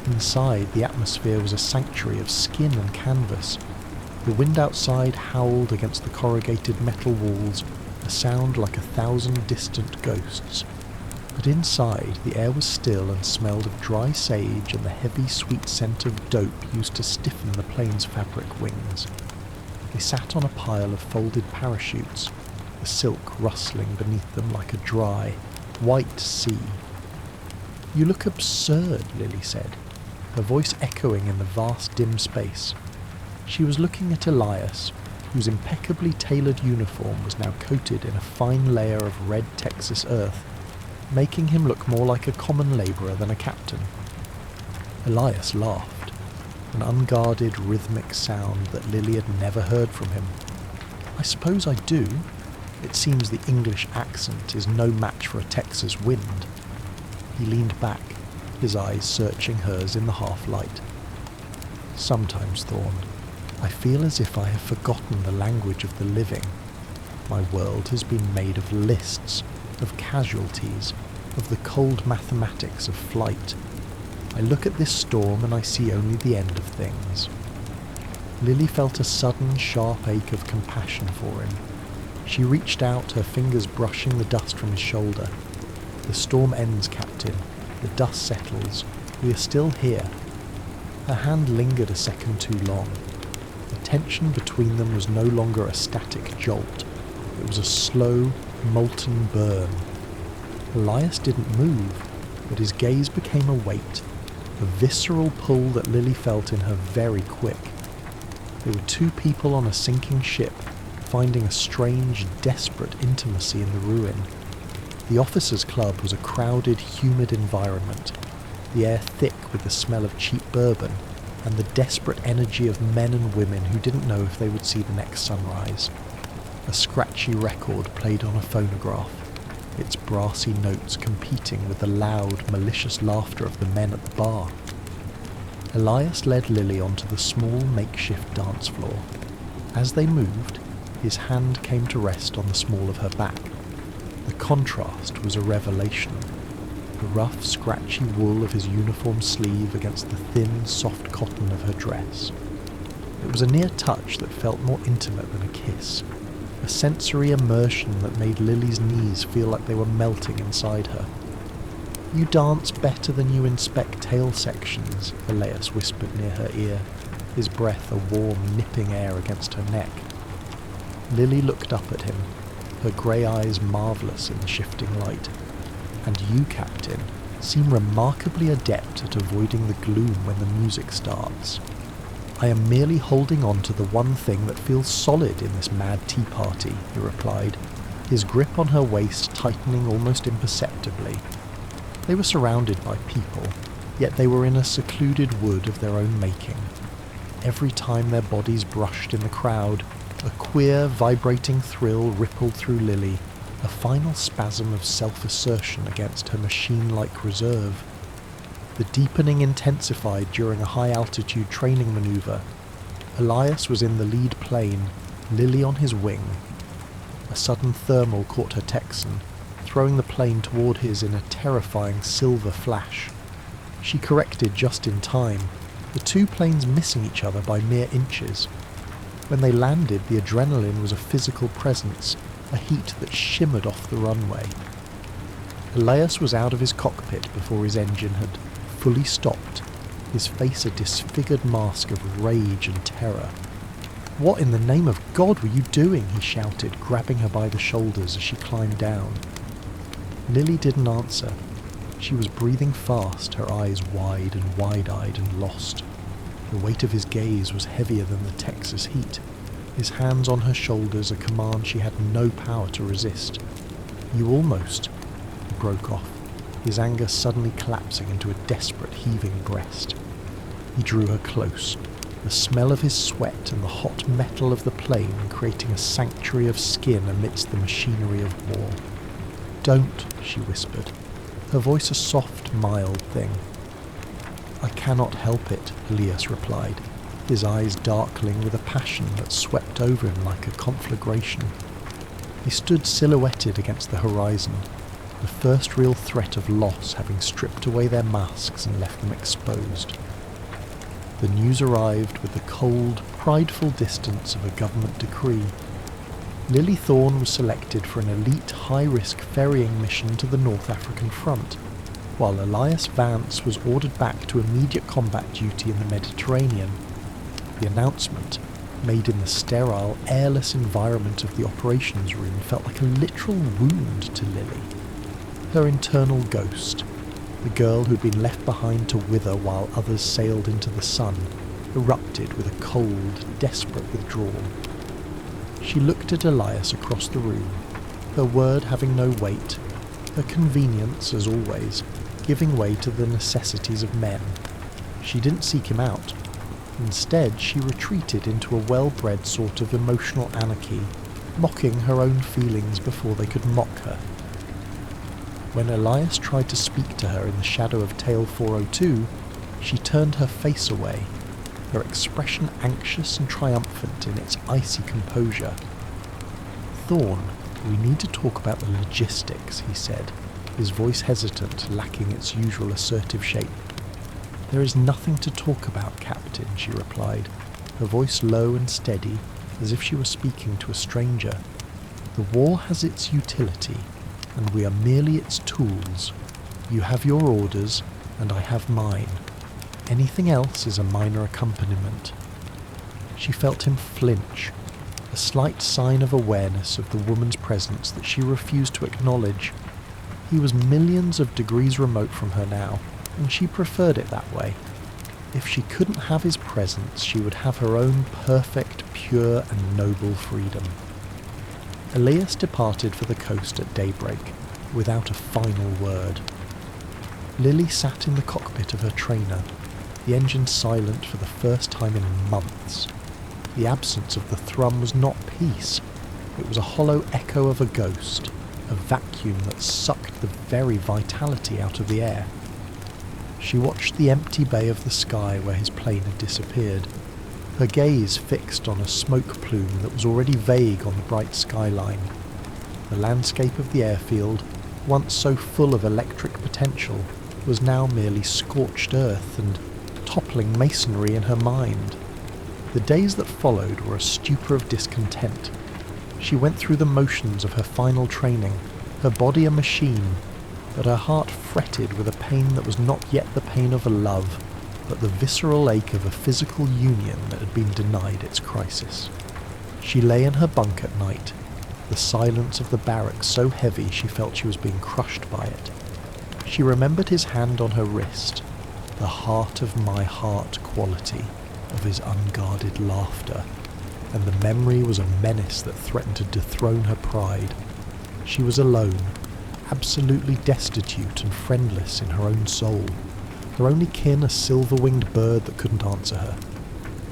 Inside, the atmosphere was a sanctuary of skin and canvas. The wind outside howled against the corrugated metal walls, a sound like 1,000 distant ghosts. But inside, the air was still and smelled of dry sage and the heavy, sweet scent of dope used to stiffen the plane's fabric wings. They sat on a pile of folded parachutes, the silk rustling beneath them like a dry, white sea. "You look absurd," Lily said, her voice echoing in the vast dim space. She was looking at Elias, whose impeccably tailored uniform was now coated in a fine layer of red Texas earth, making him look more like a common labourer than a captain. Elias laughed, an unguarded rhythmic sound that Lily had never heard from him. "I suppose I do. It seems the English accent is no match for a Texas wind." He leaned back, his eyes searching hers in the half-light. "Sometimes, Thorn, I feel as if I have forgotten the language of the living. My world has been made of lists, of casualties, of the cold mathematics of flight. I look at this storm and I see only the end of things." Lily felt a sudden, sharp ache of compassion for him. She reached out, her fingers brushing the dust from his shoulder. "The storm ends, Captain. The dust settles. We are still here." Her hand lingered a second too long. The tension between them was no longer a static jolt. It was a slow, molten burn. Elias didn't move, but his gaze became a weight, a visceral pull that Lily felt in her very quick. There were two people on a sinking ship, finding a strange, desperate intimacy in the ruin. The officers' club was a crowded, humid environment, the air thick with the smell of cheap bourbon and the desperate energy of men and women who didn't know if they would see the next sunrise. A scratchy record played on a phonograph, its brassy notes competing with the loud, malicious laughter of the men at the bar. Elias led Lily onto the small makeshift dance floor. As they moved, his hand came to rest on the small of her back. The contrast was a revelation. The rough, scratchy wool of his uniform sleeve against the thin, soft cotton of her dress. It was a near touch that felt more intimate than a kiss, a sensory immersion that made Lily's knees feel like they were melting inside her. "You dance better than you inspect tail sections," Elias whispered near her ear, his breath a warm, nipping air against her neck. Lily looked up at him, her grey eyes marvellous in the shifting light. "And you, Captain, seem remarkably adept at avoiding the gloom when the music starts." "I am merely holding on to the one thing that feels solid in this mad tea party," he replied, his grip on her waist tightening almost imperceptibly. They were surrounded by people, yet they were in a secluded wood of their own making. Every time their bodies brushed in the crowd, a queer, vibrating thrill rippled through Lily, a final spasm of self-assertion against her machine-like reserve. The deepening intensified during a high-altitude training maneuver. Elias was in the lead plane, Lily on his wing. A sudden thermal caught her Texan, throwing the plane toward his in a terrifying silver flash. She corrected just in time, the two planes missing each other by mere inches. When they landed, the adrenaline was a physical presence, a heat that shimmered off the runway. Elias was out of his cockpit before his engine had fully stopped, his face a disfigured mask of rage and terror. "What in the name of God were you doing?" he shouted, grabbing her by the shoulders as she climbed down. Lily didn't answer. She was breathing fast, her eyes wide and wide-eyed and lost. The weight of his gaze was heavier than the Texas heat, his hands on her shoulders a command she had no power to resist. "You almost..." He broke off, his anger suddenly collapsing into a desperate heaving breast. He drew her close, the smell of his sweat and the hot metal of the plane creating a sanctuary of skin amidst the machinery of war. "Don't," she whispered, her voice a soft, mild thing. "I cannot help it," Elias replied, his eyes darkling with a passion that swept over him like a conflagration. They stood silhouetted against the horizon, the first real threat of loss having stripped away their masks and left them exposed. The news arrived with the cold, prideful distance of a government decree. Lily Thorne was selected for an elite, high-risk ferrying mission to the North African front, while Elias Vance was ordered back to immediate combat duty in the Mediterranean. The announcement, made in the sterile, airless environment of the operations room, felt like a literal wound to Lily. Her internal ghost, the girl who'd been left behind to wither while others sailed into the sun, erupted with a cold, desperate withdrawal. She looked at Elias across the room, her word having no weight, her convenience, as always, giving way to the necessities of men. She didn't seek him out. Instead, she retreated into a well-bred sort of emotional anarchy, mocking her own feelings before they could mock her. When Elias tried to speak to her in the shadow of Tail 402, she turned her face away, her expression anxious and triumphant in its icy composure. "Thorne, we need to talk about the logistics," he said, his voice hesitant, lacking its usual assertive shape. "There is nothing to talk about, Captain," she replied, her voice low and steady, as if she were speaking to a stranger. "The war has its utility, and we are merely its tools. You have your orders, and I have mine. Anything else is a minor accompaniment." She felt him flinch, a slight sign of awareness of the woman's presence that she refused to acknowledge. He was millions of degrees remote from her now, and she preferred it that way. If she couldn't have his presence, she would have her own perfect, pure and noble freedom. Elias departed for the coast at daybreak, without a final word. Lily sat in the cockpit of her trainer, the engine silent for the first time in months. The absence of the thrum was not peace. It was a hollow echo of a ghost, a vacuum that sucked the very vitality out of the air. She watched the empty bay of the sky where his plane had disappeared, her gaze fixed on a smoke plume that was already vague on the bright skyline. The landscape of the airfield, once so full of electric potential, was now merely scorched earth and toppling masonry in her mind. The days that followed were a stupor of discontent. She went through the motions of her final training, her body a machine, but her heart fretted with a pain that was not yet the pain of a love, but the visceral ache of a physical union that had been denied its crisis. She lay in her bunk at night, the silence of the barracks so heavy she felt she was being crushed by it. She remembered his hand on her wrist, the heart of my heart quality of his unguarded laughter, and the memory was a menace that threatened to dethrone her pride. She was alone, absolutely destitute and friendless in her own soul, her only kin a silver-winged bird that couldn't answer her.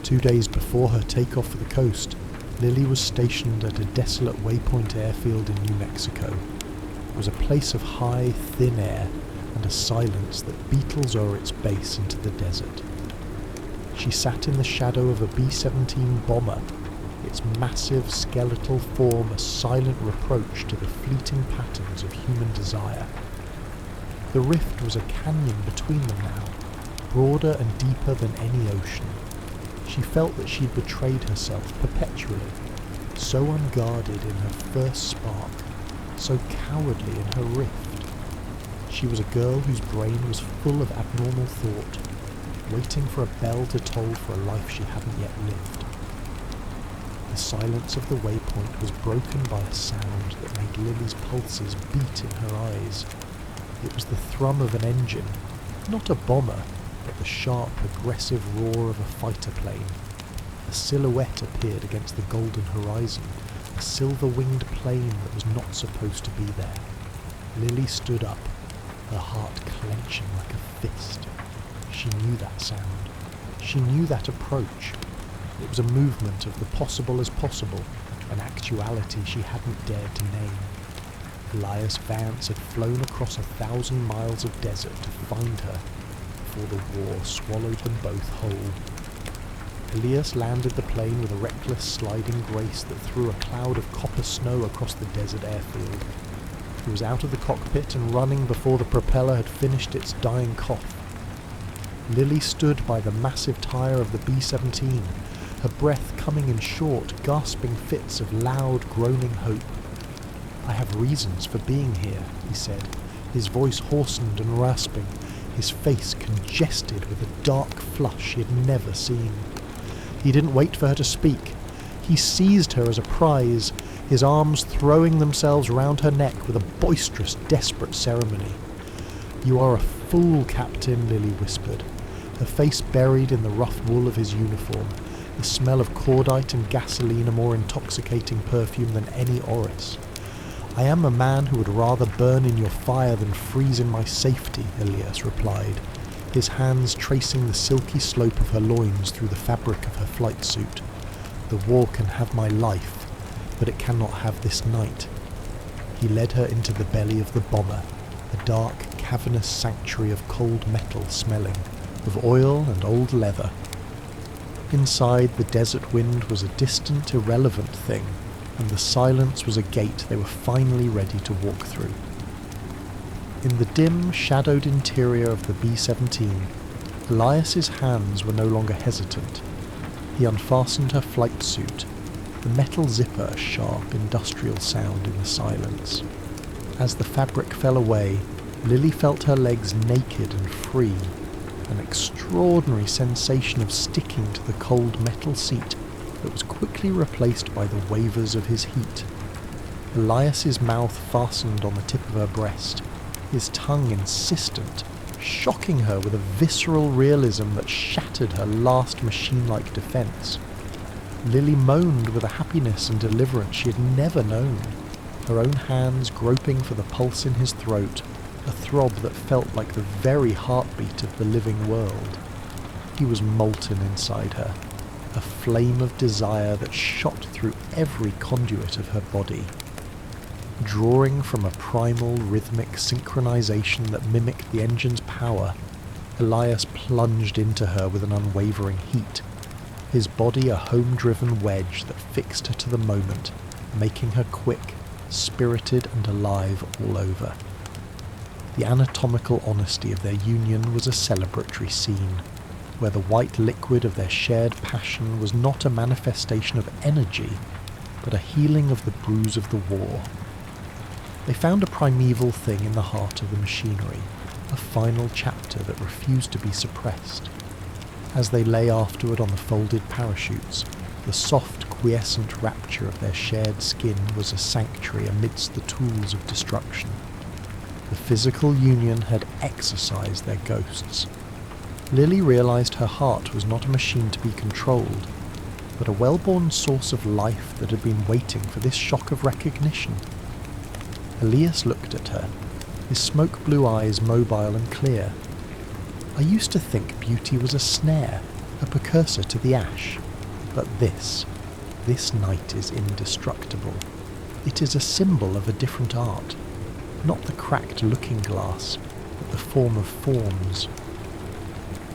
2 days before her takeoff for the coast, Lily was stationed at a desolate waypoint airfield in New Mexico. It was a place of high, thin air and a silence that beetles o'er its base into the desert. She sat in the shadow of a B-17 bomber, its massive skeletal form a silent reproach to the fleeting patterns of human desire. The rift was a canyon between them now, broader and deeper than any ocean. She felt that she'd betrayed herself perpetually, so unguarded in her first spark, so cowardly in her rift. She was a girl whose brain was full of abnormal thought, waiting for a bell to toll for a life she hadn't yet lived. The silence of the waypoint was broken by a sound that made Lily's pulses beat in her eyes. It was the thrum of an engine, not a bomber, but the sharp, aggressive roar of a fighter plane. A silhouette appeared against the golden horizon, a silver-winged plane that was not supposed to be there. Lily stood up, her heart clenching like a fist. She knew that sound. She knew that approach. It was a movement of the possible as possible, an actuality she hadn't dared to name. Elias Vance had flown across 1,000 miles of desert to find her, before the war swallowed them both whole. Elias landed the plane with a reckless sliding grace that threw a cloud of copper snow across the desert airfield. He was out of the cockpit and running before the propeller had finished its dying cough. Lily stood by the massive tire of the B-17, her breath coming in short, gasping fits of loud, groaning hope. "I have reasons for being here," he said, his voice hoarsened and rasping, his face congested with a dark flush he had never seen. He didn't wait for her to speak. He seized her as a prize, his arms throwing themselves round her neck with a boisterous, desperate ceremony. "You are a fool, Captain," Lily whispered, her face buried in the rough wool of his uniform, the smell of cordite and gasoline a more intoxicating perfume than any orris. "I am a man who would rather burn in your fire than freeze in my safety," Elias replied, his hands tracing the silky slope of her loins through the fabric of her flight suit. "The war can have my life, but it cannot have this night." He led her into the belly of the bomber, a dark, cavernous sanctuary of cold metal smelling, of oil and old leather. Inside, the desert wind was a distant, irrelevant thing, and the silence was a gate they were finally ready to walk through. In the dim, shadowed interior of the B-17, Elias's hands were no longer hesitant. He unfastened her flight suit, the metal zipper a sharp, industrial sound in the silence. As the fabric fell away, Lily felt her legs naked and free, an extraordinary sensation of sticking to the cold metal seat that was quickly replaced by the wavers of his heat. Elias's mouth fastened on the tip of her breast, his tongue insistent, shocking her with a visceral realism that shattered her last machine-like defense. Lily moaned with a happiness and deliverance she had never known, her own hands groping for the pulse in his throat, a throb that felt like the very heartbeat of the living world. He was molten inside her, a flame of desire that shot through every conduit of her body. Drawing from a primal rhythmic synchronization that mimicked the engine's power, Elias plunged into her with an unwavering heat, his body a home-driven wedge that fixed her to the moment, making her quick, spirited and alive all over. The anatomical honesty of their union was a celebratory scene, where the white liquid of their shared passion was not a manifestation of energy, but a healing of the bruise of the war. They found a primeval thing in the heart of the machinery, a final chapter that refused to be suppressed. As they lay afterward on the folded parachutes, the soft, quiescent rapture of their shared skin was a sanctuary amidst the tools of destruction. The physical union had exorcised their ghosts. Lily realized her heart was not a machine to be controlled, but a well-born source of life that had been waiting for this shock of recognition. Elias looked at her, his smoke-blue eyes mobile and clear. I used to think beauty was a snare, a precursor to the ash, but this night is indestructible. It is a symbol of a different art, not the cracked looking glass, but the form of forms.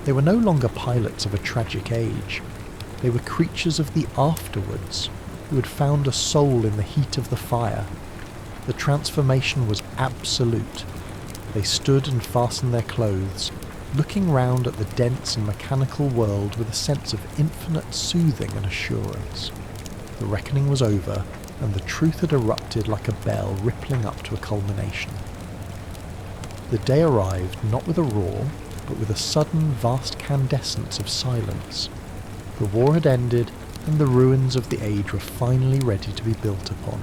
They were no longer pilots of a tragic age. They were creatures of the afterwards, who had found a soul in the heat of the fire. The transformation was absolute. They stood and fastened their clothes, looking round at the dense and mechanical world with a sense of infinite soothing and assurance. The reckoning was over, and the truth had erupted like a bell rippling up to a culmination. The day arrived not with a roar, but with a sudden vast candescence of silence. The war had ended, and the ruins of the age were finally ready to be built upon.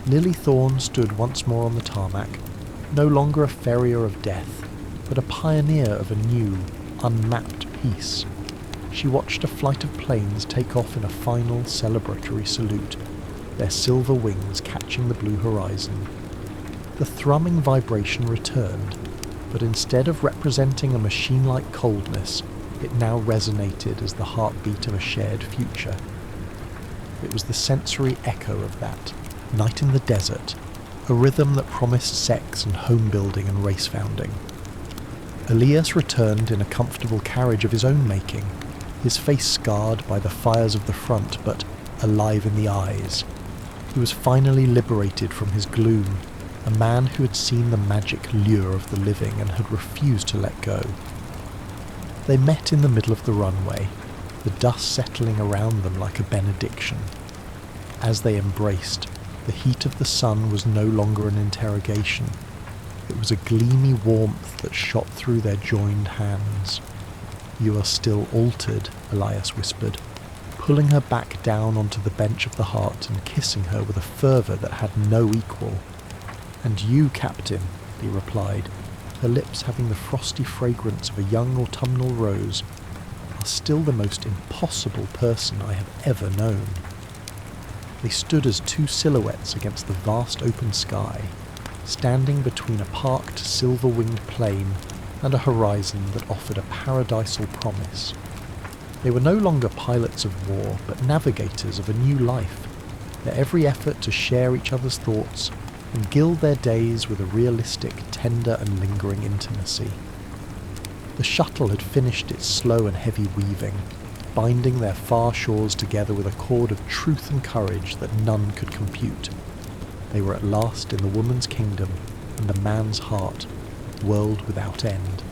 Lily Thorne stood once more on the tarmac, no longer a ferrier of death, but a pioneer of a new, unmapped peace. She watched a flight of planes take off in a final celebratory salute, their silver wings catching the blue horizon. The thrumming vibration returned, but instead of representing a machine-like coldness, it now resonated as the heartbeat of a shared future. It was the sensory echo of that, night in the desert, a rhythm that promised sex and home building and race founding. Elias returned in a comfortable carriage of his own making, his face scarred by the fires of the front, but alive in the eyes. He was finally liberated from his gloom, a man who had seen the magic lure of the living and had refused to let go. They met in the middle of the runway, the dust settling around them like a benediction. As they embraced, the heat of the sun was no longer an interrogation. It was a gleamy warmth that shot through their joined hands. "You are still altered," Elias whispered, pulling her back down onto the bench of the heart and kissing her with a fervour that had no equal. "And you, Captain," he replied, her lips having the frosty fragrance of a young autumnal rose, "are still the most impossible person I have ever known." They stood as two silhouettes against the vast open sky, standing between a parked silver-winged plane and a horizon that offered a paradisal promise. They were no longer pilots of war, but navigators of a new life, their every effort to share each other's thoughts and gild their days with a realistic, tender and lingering intimacy. The shuttle had finished its slow and heavy weaving, binding their far shores together with a cord of truth and courage that none could compute. They were at last in the woman's kingdom and the man's heart, world without end.